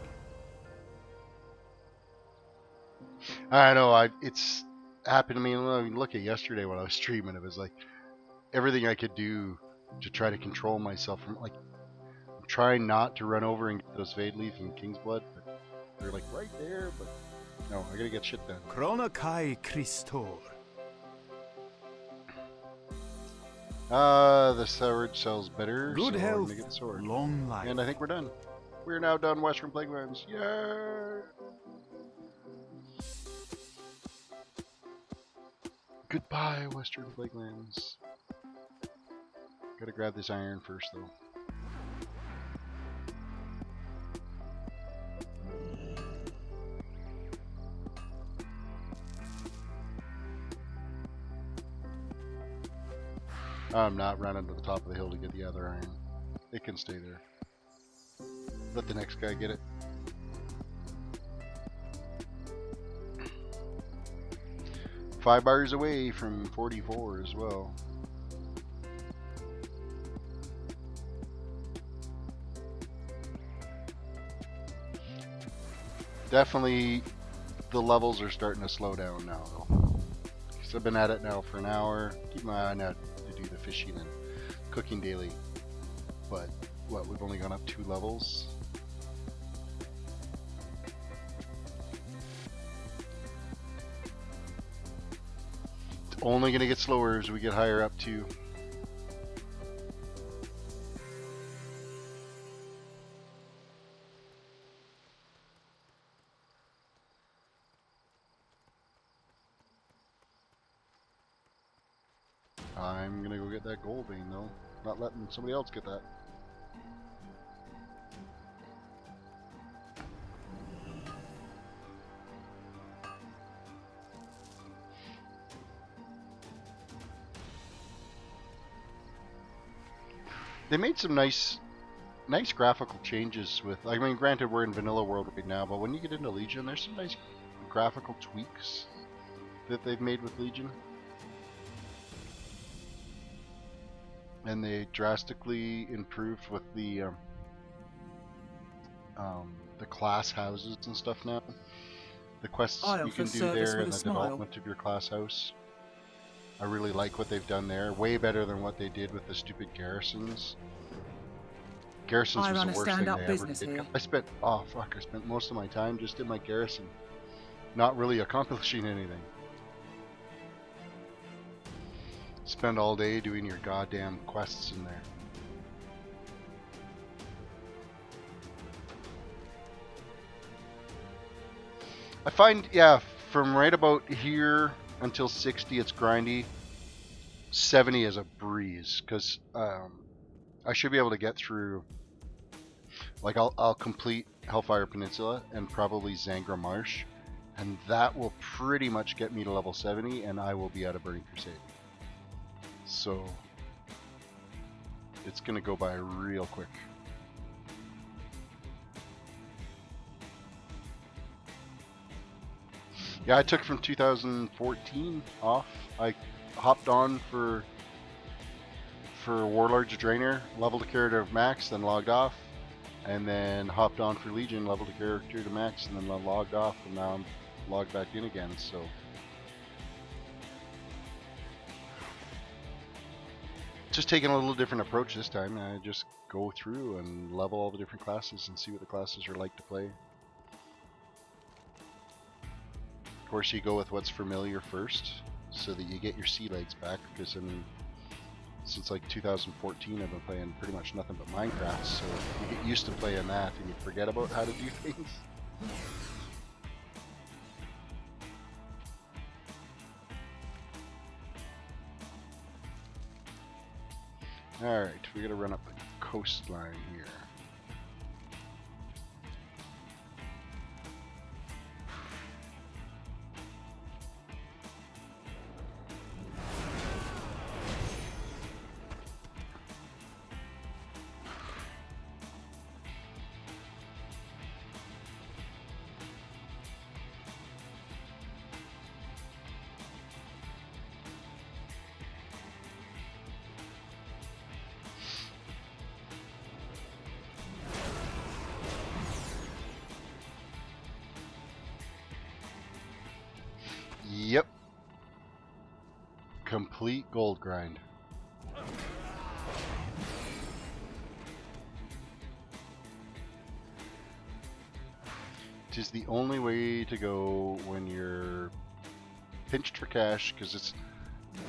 I know, it's happened to me. I mean, look at yesterday when I was streaming. It was like everything I could do to try to control myself from, like, I'm trying not to run over and get those Vade Leaf and King's Blood, but they're like right there. But no, I gotta get shit done. Chronokai Christor. The sword sells better. Good so I'm health, gonna get the sword. long life. And I think we're done. We're now done Western Plaguelands. Yeah. Goodbye, Western Plaguelands. Gotta grab this iron first, though. I'm not running to the top of the hill to get the other iron. It can stay there. Let the next guy get it. Five bars away from 44 as well. Definitely the levels are starting to slow down now, though. Because I've been at it now for an hour. Keep my eye out to do the fishing and cooking daily. But what, we've only gone up 2 levels. It's only going to get slower as we get higher up too. I'm gonna go get that gold vein though. Not letting somebody else get that. They made some nice nice graphical changes with. I mean, granted, we're in vanilla world right now, but when you get into Legion, there's some nice graphical tweaks that they've made with Legion. And they drastically improved with the class houses and stuff now. The quests I you offer can do service there with and a the smile. development of your class house. I really like what they've done there. Way better than what they did with the stupid garrisons. Garrisons I was run the a worst thing stand-up they ever business did. here. I spent most of my time just in my garrison, not really accomplishing anything. Spend all day doing your goddamn quests in there. I find, yeah, from right about here until 60 it's grindy. 70 is a breeze, because I should be able to get through, like I'll complete Hellfire Peninsula and probably Zangra Marsh, and that will pretty much get me to level 70 and I will be out of Burning Crusade. So it's gonna go by real quick. Yeah, I took from 2014 off. I hopped on for Warlord's Drainer, leveled a character to max, then logged off, and then hopped on for Legion, leveled a character to max, and then logged off, and now I'm logged back in again. So just taking a little different approach this time. I just go through and level all the different classes and see what the classes are like to play. Of course, you go with what's familiar first, so that you get your sea legs back. Because I mean, since like 2014, I've been playing pretty much nothing but Minecraft. So you get used to playing that, and you forget about how to do things. All right, we got to run up the coastline here. Yep. Complete gold grind. It is the only way to go when you're pinched for cash, because it's,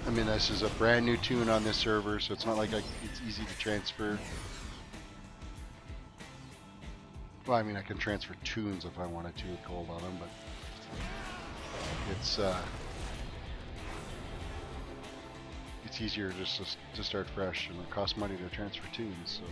I mean, this is a brand new toon on this server, so it's not like it's easy to transfer. Well, I mean, I can transfer toons if I wanted to with gold on them, but it's easier just to start fresh, and it costs money to transfer toons, so.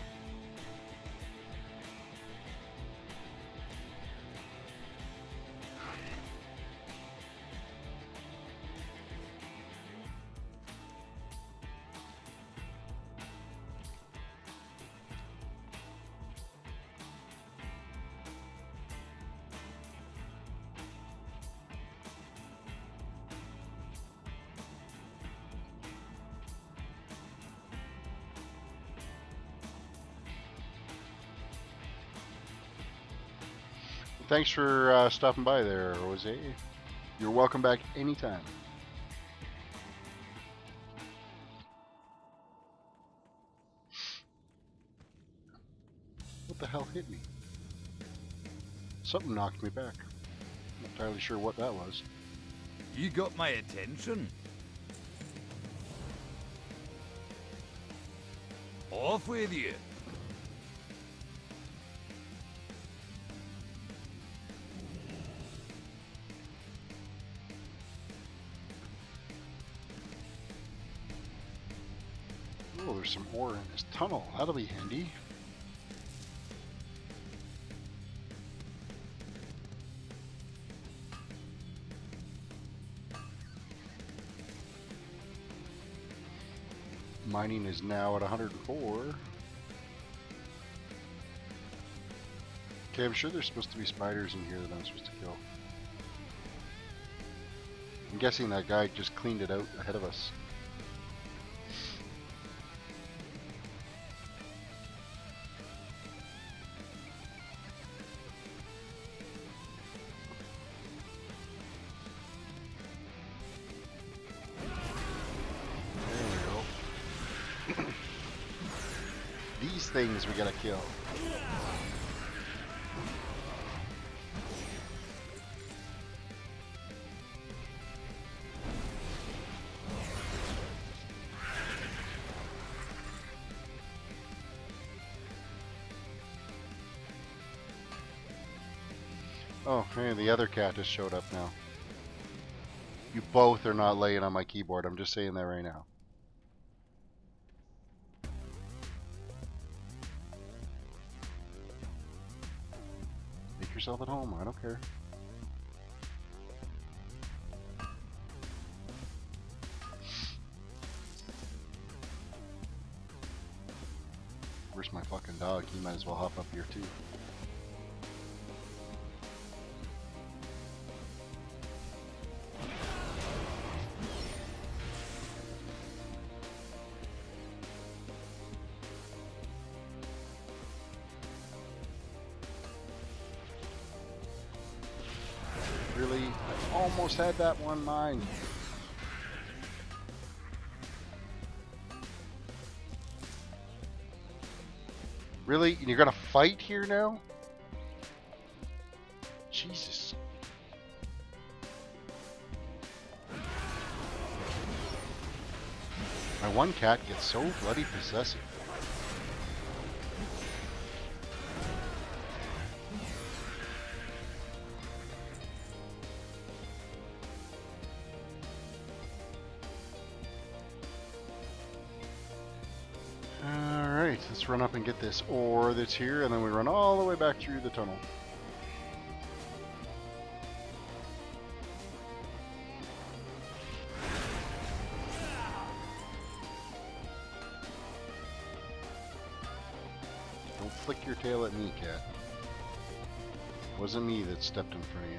Thanks for stopping by there, Jose. You're welcome back anytime. What the hell hit me? Something knocked me back. Not entirely sure what that was. You got my attention. Off with you. Oh, there's some ore in this tunnel. That'll be handy. Mining is now at 104. Okay, I'm sure there's supposed to be spiders in here that I'm supposed to kill. I'm guessing that guy just cleaned it out ahead of us. There we go. These things we gotta kill. Oh, hey, the other cat just showed up now. You both are not laying on my keyboard. I'm just saying that right now. Make yourself at home. I don't care. Where's my fucking dog? He might as well hop up here too. Really? I almost had that one mine. Really? You're gonna fight here now? Jesus. My one cat gets so bloody possessive. Alright, let's run up and get this ore that's here, and then we run all the way back through the tunnel. Don't flick your tail at me, cat. It wasn't me that stepped in front of you.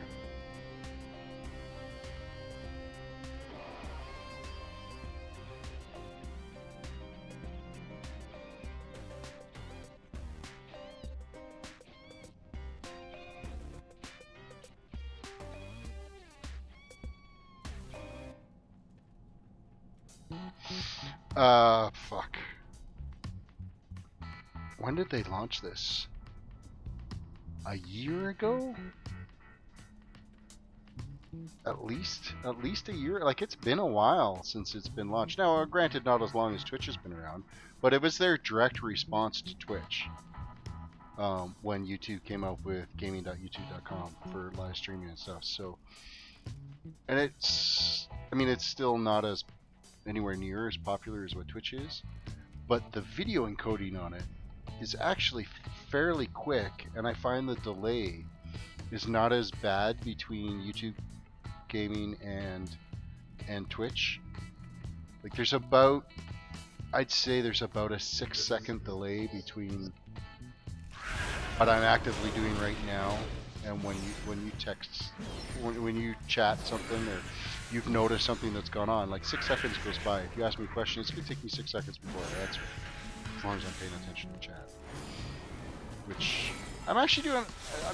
Fuck. When did they launch this? A year ago? At least a year? Like, it's been a while since it's been launched. Now, granted, not as long as Twitch has been around, but it was their direct response to Twitch. When YouTube came out with gaming.youtube.com for live streaming and stuff. So, and it's, I mean, it's still not as anywhere near as popular as what Twitch is, but the video encoding on it is actually fairly quick, and I find the delay is not as bad between YouTube gaming and Twitch. Like, there's about, I'd say there's about a 6-second delay between what I'm actively doing right now and when you text, when you chat something, or you've noticed something that's gone on. Like, 6 seconds goes by. If you ask me a question, it's going to take me 6 seconds before I answer it, as long as I'm paying attention to chat. Which I'm actually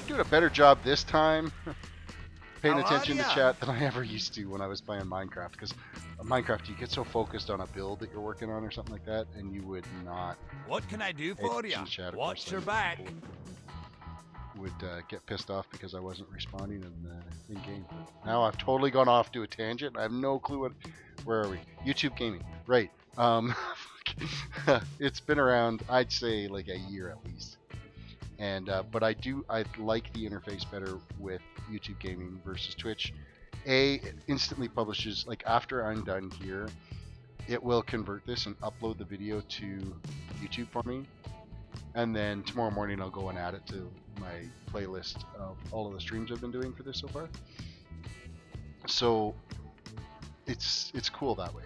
doing a better job this time paying attention to chat than I ever used to when I was playing Minecraft. Because Minecraft, you get so focused on a build that you're working on or something like that, and you would not. What can I do for you? Watch your back. Would get pissed off because I wasn't responding in game. Now I've totally gone off to a tangent. I have no clue where are we? YouTube gaming, right? It's been around, I'd say, like a year at least. And but I like the interface better with YouTube gaming versus Twitch. It instantly publishes, like, after I'm done here, it will convert this and upload the video to YouTube for me. And then tomorrow morning I'll go and add it to my playlist of all of the streams I've been doing for this so far. So it's cool that way.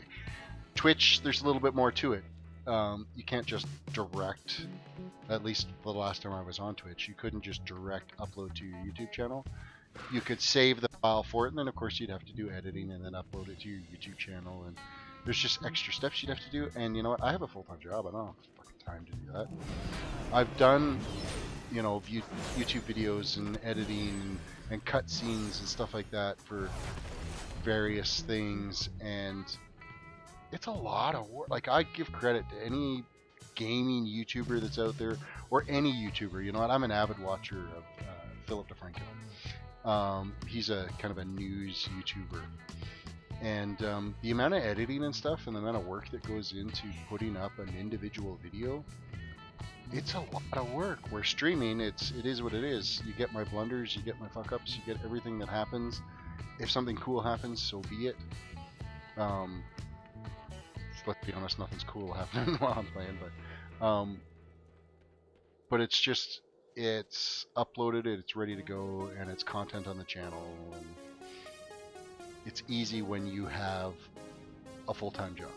Twitch, there's a little bit more to it. you can't just direct, at least the last time I was on Twitch, you couldn't just direct upload to your YouTube channel. You could save the file for it, and then of course you'd have to do editing and then upload it to your YouTube channel, and there's just extra steps you'd have to do. And you know what, I have a full-time job, I don't have fucking time to do that. I've done, you know, YouTube videos and editing and cutscenes and stuff like that for various things, and it's a lot of work. Like, I give credit to any gaming YouTuber that's out there, or any YouTuber. You know what, I'm an avid watcher of Philip DeFranco. He's a kind of a news YouTuber, and the amount of editing and stuff and the amount of work that goes into putting up an individual video, it's a lot of work. Where streaming, it is what it is. You get my blunders, you get my fuck ups, you get everything that happens. If something cool happens, so be it. Let's be honest, nothing's cool happening while I'm playing, but it's just, it's uploaded, it's ready to go, and it's content on the channel, and it's easy when you have a full-time job.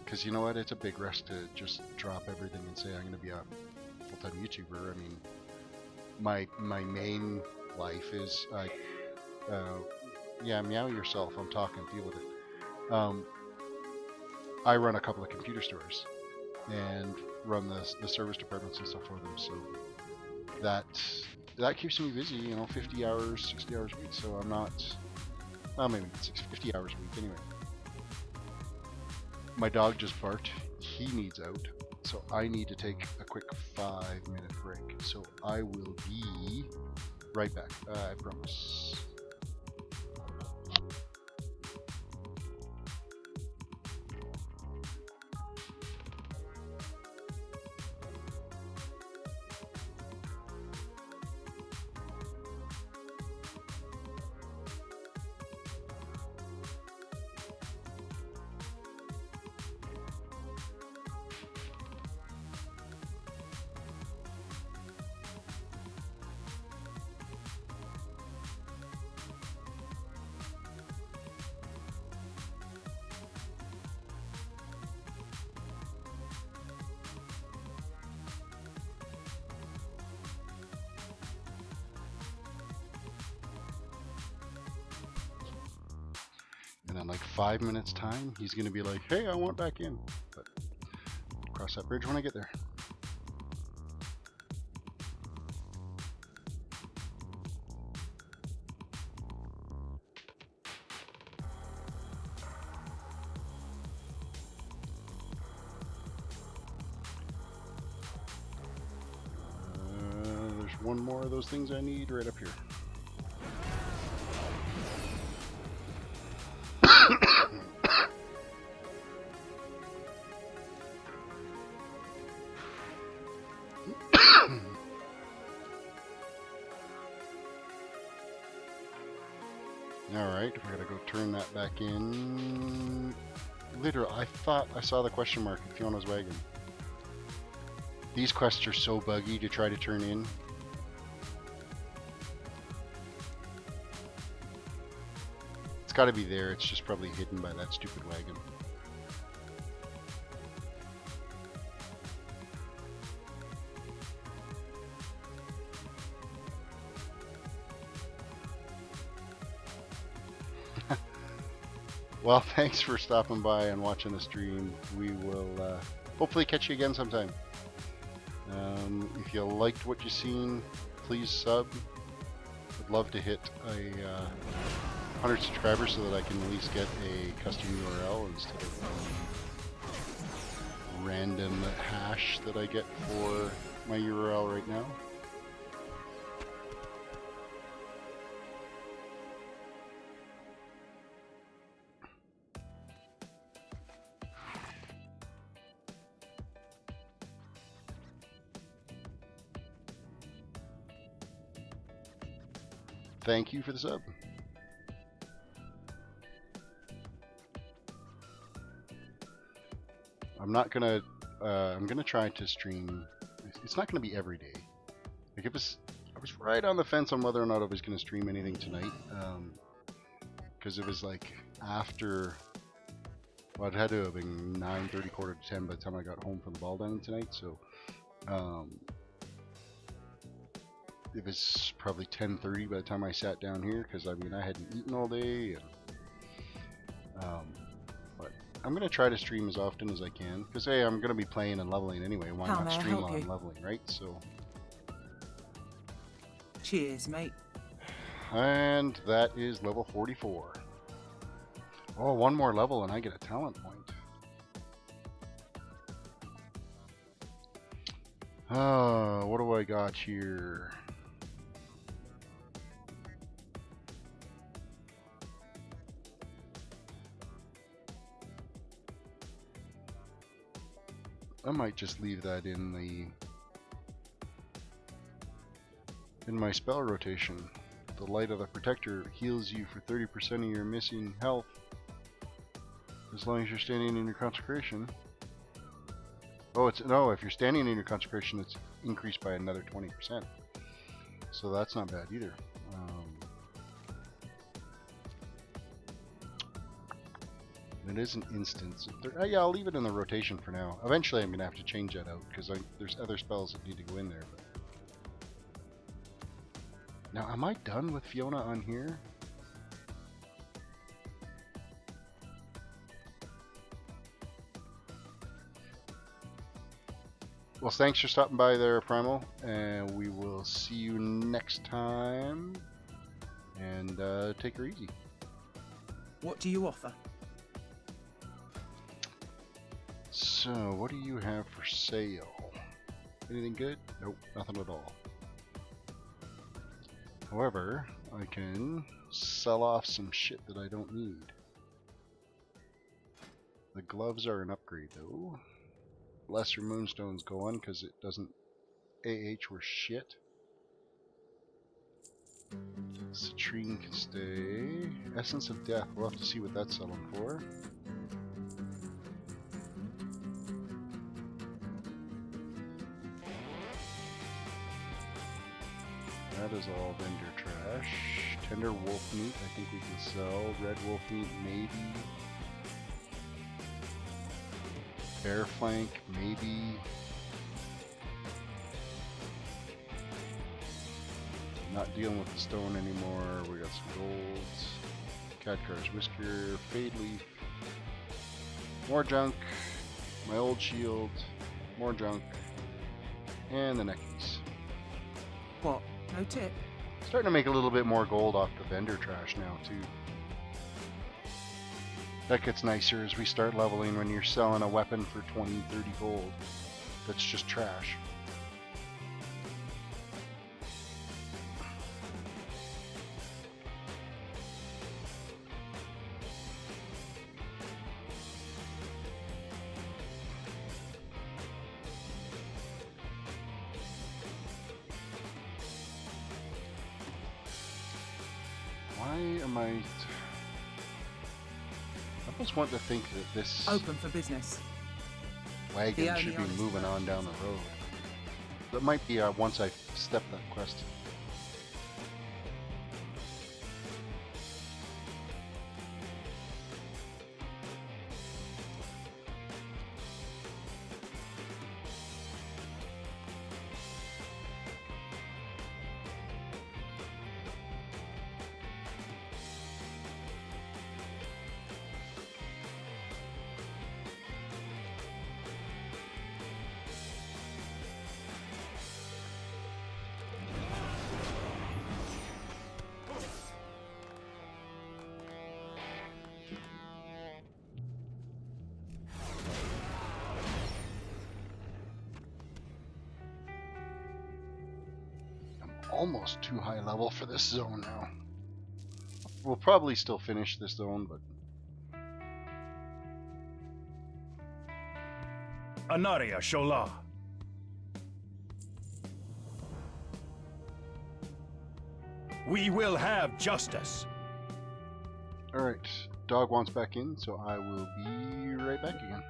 Because you know what, it's a big risk to just drop everything and say I'm going to be a full-time YouTuber. I mean, my main life is yeah, meow yourself, I'm talking, deal with it. I run a couple of computer stores and run the service departments and stuff for them, so that keeps me busy, you know, 50 hours, 60 hours a week. So I'm not, well, maybe 50 hours a week anyway. My dog just barked, he needs out, so I need to take a quick 5-minute break. So I will be right back, I promise. And in like 5 minutes time, he's going to be like, hey, I want back in. But I'll cross that bridge when I get there. There's one more of those things I need right up here. Alright, we gotta go turn that back in. Literally, I thought I saw the question mark in Fiona's wagon. These quests are so buggy to try to turn in. It's gotta be there, it's just probably hidden by that stupid wagon. Well, thanks for stopping by and watching the stream. We will hopefully catch you again sometime. If you liked what you've seen, please sub. I'd love to hit a 100 subscribers so that I can at least get a custom URL instead of random hash that I get for my URL right now. Thank you for the sub. I'm gonna try to stream. It's not gonna be every day. Like, I was right on the fence on whether or not I was gonna stream anything tonight, because it was like after Well, it had to have been 9:30, quarter to 10 by the time I got home from the ball dining tonight. So it was probably 10:30 by the time I sat down here, because I mean I hadn't eaten all day. And, but I'm gonna try to stream as often as I can, because hey, I'm gonna be playing and leveling anyway. Why How not may I stream help while I'm you? leveling, right? So. Cheers, mate. And that is level 44. Oh, one more level and I get a talent point. What do I got here? I might just leave that in my spell rotation. The Light of the Protector heals you for 30% of your missing health as long as you're standing in your consecration. Oh, no, if you're standing in your consecration, it's increased by another 20%. So that's not bad either. It is an instance. Yeah, I'll leave it in the rotation for now. Eventually I'm going to have to change that out, because there's other spells that need to go in there. But now, am I done with Fiona on here? Well, thanks for stopping by there, Primal, and we will see you next time. And take her easy. What do you offer? So, what do you have for sale? Anything good? Nope, nothing at all. However, I can sell off some shit that I don't need. The gloves are an upgrade though. Lesser moonstones go on because it doesn't AH were shit. Citrine can stay. Essence of Death, we'll have to see what that's selling for. That is all vendor trash. Tender wolf meat, I think we can sell. Red wolf meat, maybe. Bear flank, maybe. Not dealing with the stone anymore. We got some golds. Khadgar's whisker, fade leaf. More junk. My old shield. More junk. And the neckies. What? No tip? Starting to make a little bit more gold off the vendor trash now too. That gets nicer as we start leveling when you're selling a weapon for 20, 30 gold. That's just trash. Why am I almost want to think that this Open for business. wagon The should only be honest moving way. on down the road. That might be once I step that quest. Almost too high level for this zone now. We'll probably still finish this zone, but Anaria Shola. We will have justice. alright. Dog wants back in, so I will be right back again.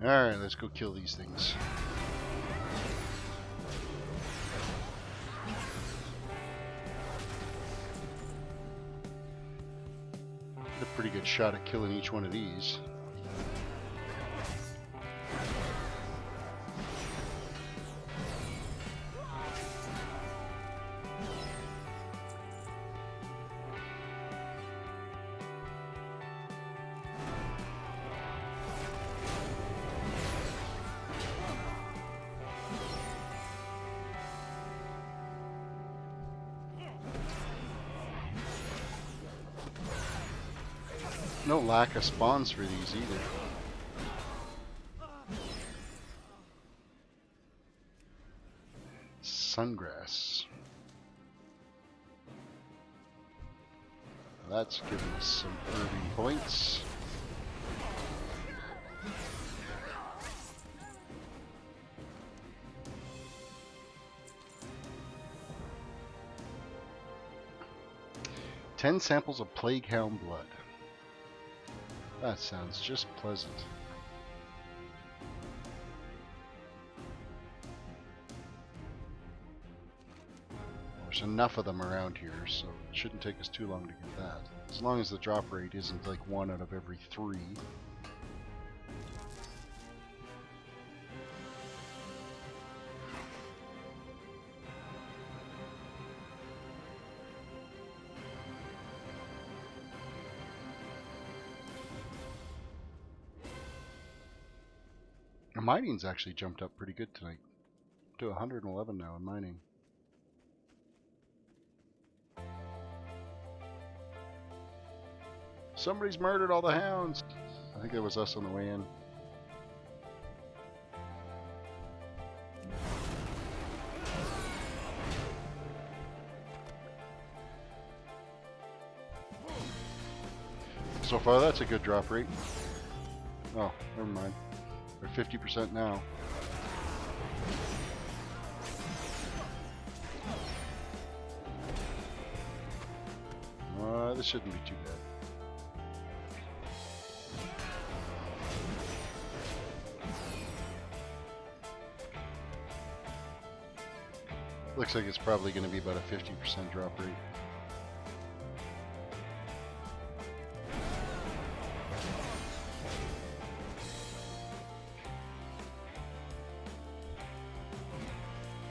Alright, let's go kill these things. Get a pretty good shot at killing each one of these. No lack of spawns for these either. Sungrass. That's giving us some urban points. Ten samples of plague hound blood. That sounds just pleasant. There's enough of them around here, so it shouldn't take us too long to get that. As long as the drop rate isn't like 1 out of every 3. Mining's actually jumped up pretty good tonight. To 111 now in mining. Somebody's murdered all the hounds. I think it was us on the way in. So far that's a good drop rate. Oh, never mind. They're 50% now. This shouldn't be too bad. Looks like it's probably going to be about a 50% drop rate.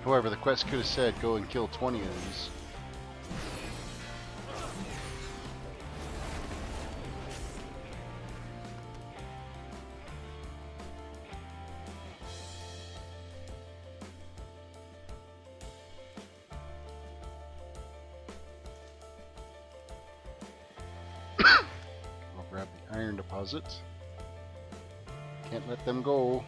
However, the quest could have said go and kill 20 of these. I'll grab the iron deposit. Can't let them go.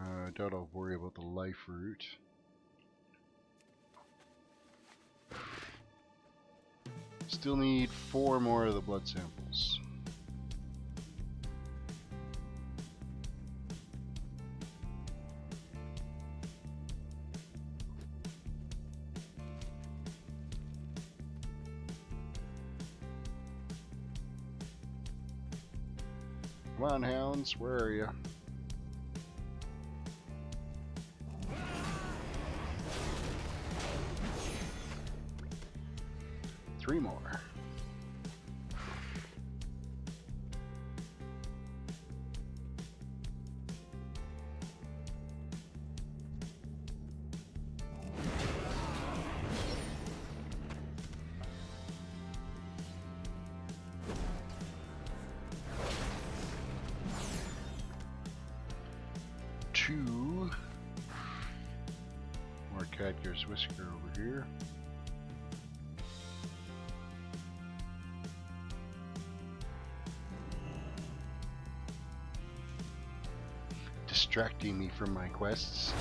I doubt I'll worry about the life root. Still need 4 more of the blood samples. Come on, hounds, where are you? Three more. Two more Cadger's Whisker over here. distracting me from my quests.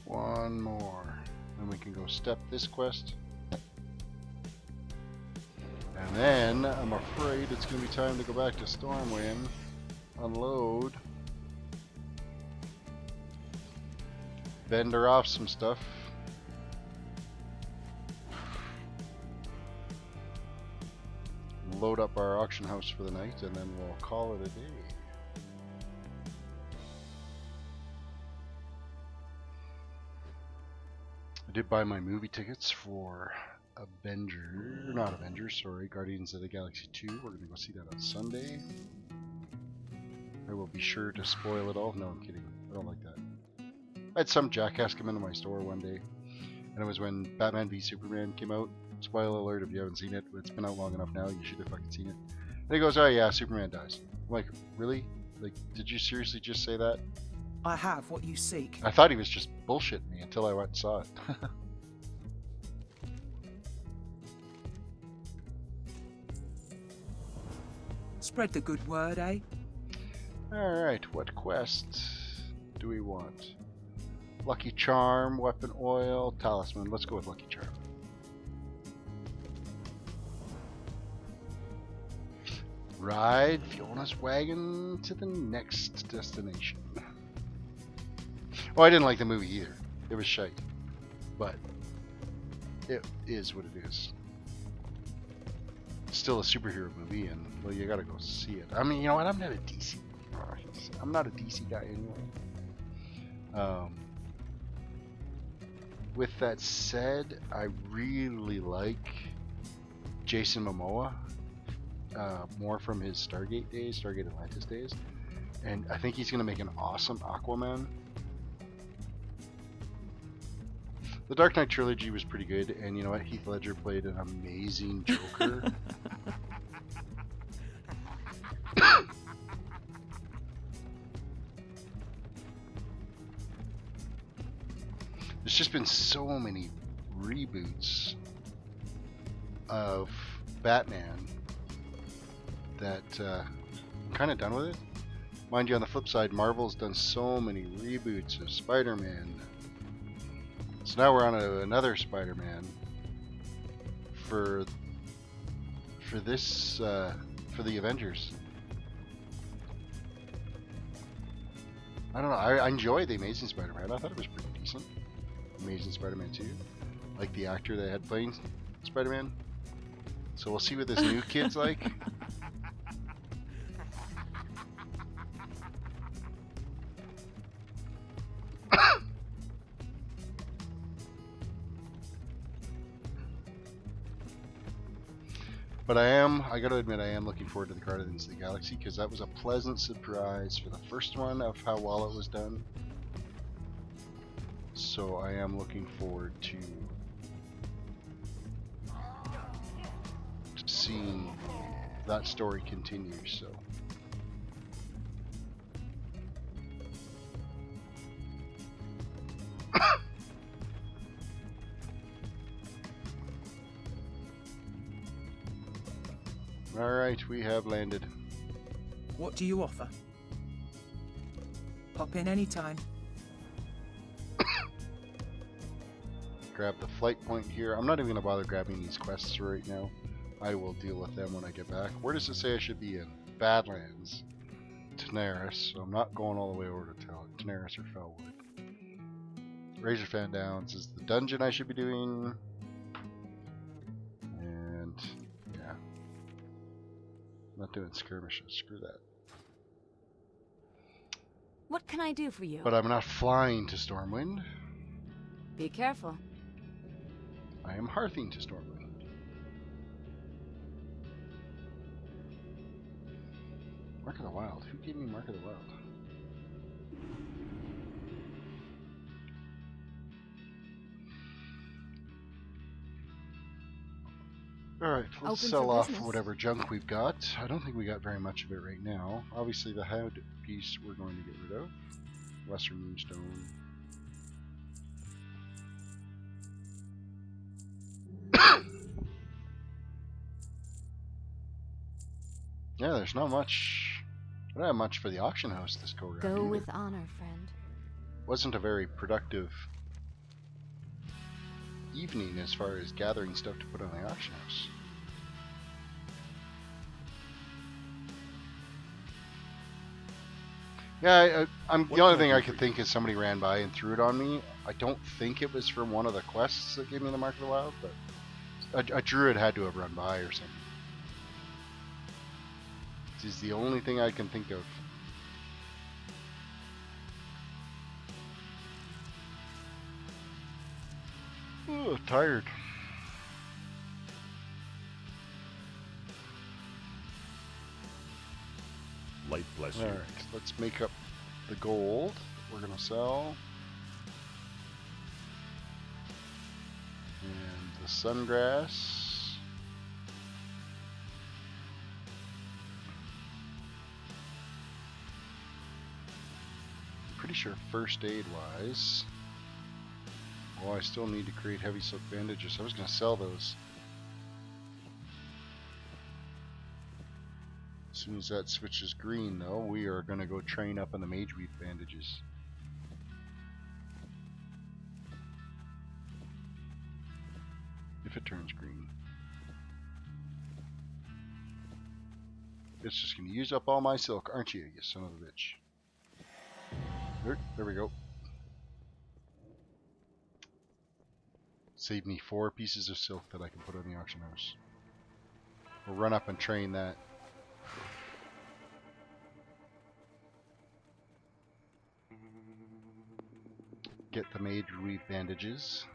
One more. Then we can go step this quest. And then I'm afraid it's going to be time to go back to Stormwind, unload, vendor off some stuff, load up our auction house for the night, and then we'll call it a day. I did buy my movie tickets for Guardians of the Galaxy 2. We're going to go see that on Sunday. I will be sure to spoil it all. No, I'm kidding. I don't like that. I had some jackass come into my store one day, and it was when Batman v Superman came out. Spoiler alert if you haven't seen it. It's been out long enough now. You should have fucking seen it. And he goes, oh yeah, Superman dies. I'm like, really? Like, did you seriously just say that? I have what you seek. I thought he was just bullshitting me until I went and saw it. Spread the good word, eh? Alright, what quest do we want? Lucky Charm, Weapon Oil, Talisman. Let's go with Lucky Charm. Ride Fiona's wagon to the next destination. Oh, I didn't like the movie either. It was shite. But it is what it is. It's still a superhero movie, and well, you gotta go see it. I mean, you know what? I'm not a DC guy anyway. With that said, I really like Jason Momoa. More from his Stargate Atlantis days, and I think he's going to make an awesome Aquaman. The Dark Knight trilogy was pretty good, and you know what? Heath Ledger played an amazing Joker. There's just been so many reboots of Batman that I'm kind of done with it. Mind you, on the flip side, Marvel's done so many reboots of Spider-Man. So now we're on another Spider-Man for this for the Avengers. I don't know. I enjoy the Amazing Spider-Man. I thought it was pretty decent. Amazing Spider-Man 2. Like the actor that had playing Spider-Man. So we'll see what this new kid's like. But I gotta admit, I am looking forward to the Guardians of the Galaxy, because that was a pleasant surprise for the first one of how well it was done. So I am looking forward to seeing that story continue. So. Alright, we have landed. What do you offer? Pop in anytime. Grab the flight point here. I'm not even going to bother grabbing these quests right now. I will deal with them when I get back. Where does it say I should be in? Badlands. Tanaris. So I'm not going all the way over to Tanaris or Felwood. Razorfan Downs is the dungeon I should be doing. And yeah. I'm not doing skirmishes. Screw that. What can I do for you? But I'm not flying to Stormwind. Be careful. I am hearthing to Stormwind. Mark of the Wild. Who gave me Mark of the Wild? Alright, let's Open sell for off business. whatever junk we've got. I don't think we got very much of it right now. Obviously the head piece we're going to get rid of. Lesser moonstone. Yeah, there's not much. I don't have much for the auction house this go around. Go either. with honor, friend. Wasn't a very productive evening as far as gathering stuff to put on the auction house. Yeah, I'm What the only can I thing do I for could you? think is somebody ran by and threw it on me. I don't think it was from one of the quests that gave me the Mark of the Wild, but a druid had to have run by or something. This is the only thing I can think of. Oh, tired. Light bless you. Alright, let's make up the gold that we're going to sell. And the sungrass. Pretty sure first aid wise. Oh, I still need to create heavy silk bandages. I was going to sell those. As soon as that switches green, though, we are going to go train up on the mage weave bandages. If it turns green. It's just going to use up all my silk, aren't you, you son of a bitch? There we go. Save me 4 pieces of silk that I can put on the auction house. We'll run up and train that. Get the mage weave bandages.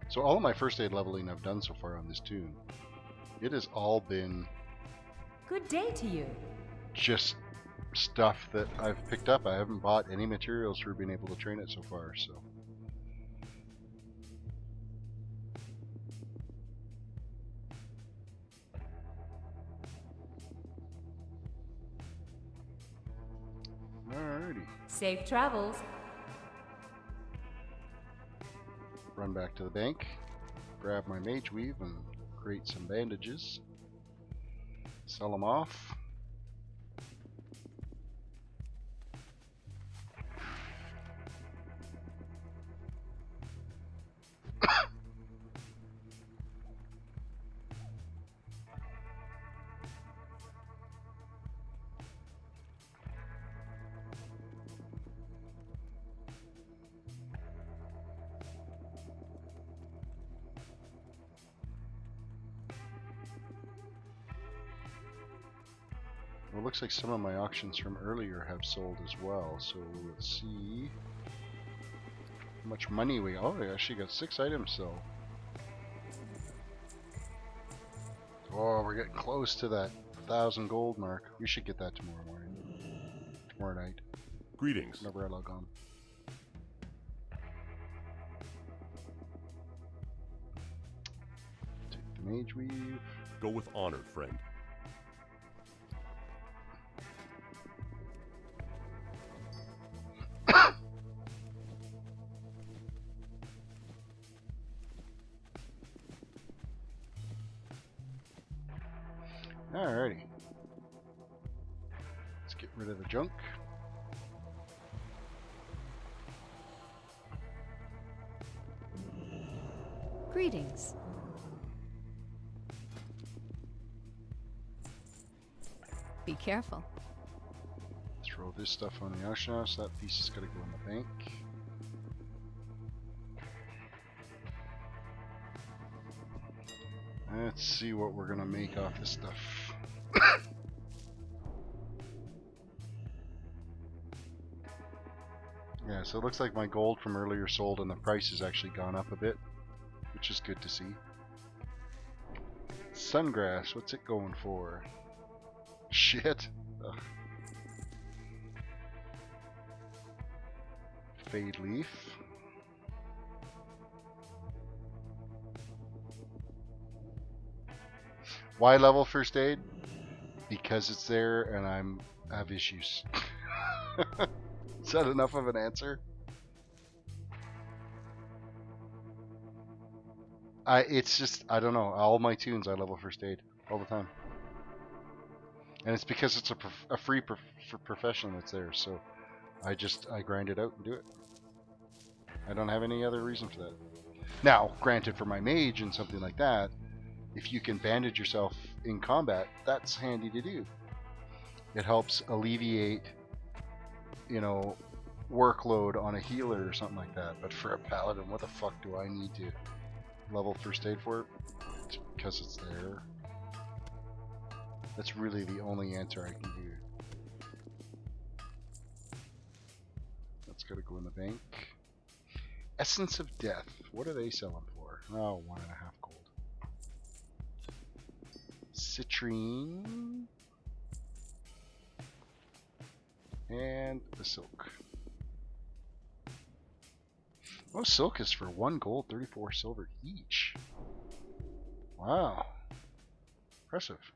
So all of my first aid leveling I've done so far on this toon, it has all been Good day to you. just stuff that I've picked up. I haven't bought any materials for being able to train it so far, so. Alrighty. Safe travels. Run back to the bank, grab my mage weave and create some bandages. Sell them off. Well, it looks like some of my auctions from earlier have sold as well, so let's see how much money we... Oh, I actually got 6 items, so... Oh, we're getting close to that 1,000 gold mark. We should get that tomorrow morning. Tomorrow night, Greetings. whenever I log on. Take the mage weave. Go with honor, friend. Alrighty. Let's get rid of the junk. Greetings. Be careful. Throw this stuff on the auction house. That piece is going to go in the bank. Let's see what we're going to make off this stuff. Yeah, so it looks like my gold from earlier sold and the price has actually gone up a bit, which is good to see. Sungrass, what's it going for? Shit. Ugh. Fade leaf. Why level first aid? Because it's there and I have issues. Is that enough of an answer? It's just, I don't know. All my toons I level first aid all the time. And it's because it's a free profession that's there, so I grind it out and do it. I don't have any other reason for that. Now, granted, for my mage and something like that, if you can bandage yourself in combat, that's handy to do. It helps alleviate, you know, workload on a healer or something like that. But for a paladin, what the fuck do I need to level first aid for it? It's because it's there. That's really the only answer I can do. That's gotta go in the bank. Essence of Death. What are they selling for? Oh, 1.5 gold. Citrine. And the silk. Oh, silk is for 1 gold, 34 silver each. Wow. Impressive.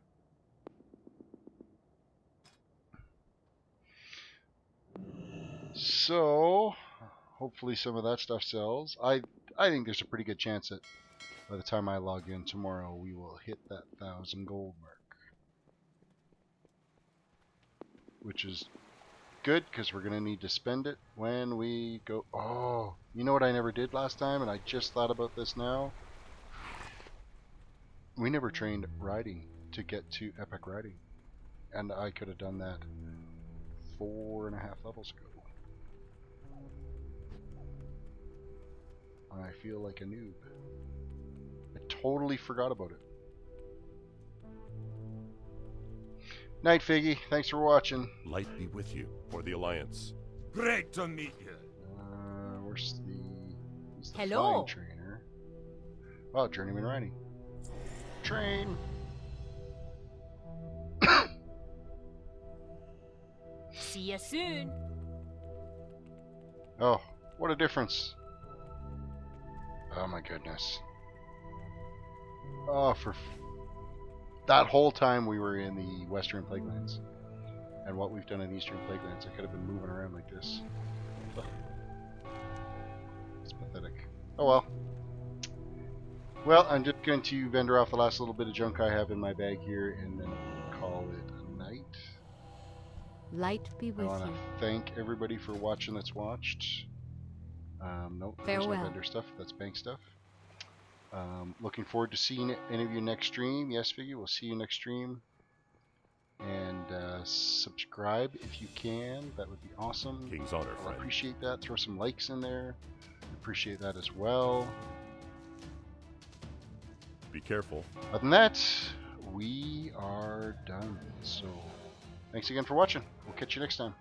So, hopefully some of that stuff sells. I think there's a pretty good chance that by the time I log in tomorrow, we will hit that 1,000 gold mark. Which is good, because we're going to need to spend it when we go... Oh, you know what I never did last time, and I just thought about this now? We never trained riding to get to epic riding. And I could have done that 4.5 levels ago. I feel like a noob. I totally forgot about it. Night, Figgy. Thanks for watching. Light be with you for the Alliance. Great to meet you. Where's the Hello. flying trainer? Oh, journeyman riding. Train. See you soon. Oh, what a difference. Oh my goodness. Oh, that whole time we were in the Western Plaguelands. And what we've done in Eastern Plaguelands, I could have been moving around like this. It's pathetic. Oh well. Well, I'm just going to vendor off the last little bit of junk I have in my bag here, and then call it a night. Light be I with want to you. thank everybody for watching that's watched. Nope, there's no Farewell. vendor stuff. That's bank stuff. Looking forward to seeing any of you next stream. Yes, Figgy, we'll see you next stream. And subscribe if you can. That would be awesome. King's honor, I'll friend. appreciate that. Throw some likes in there. Appreciate that as well. Be careful. Other than that, we are done. So, thanks again for watching. We'll catch you next time.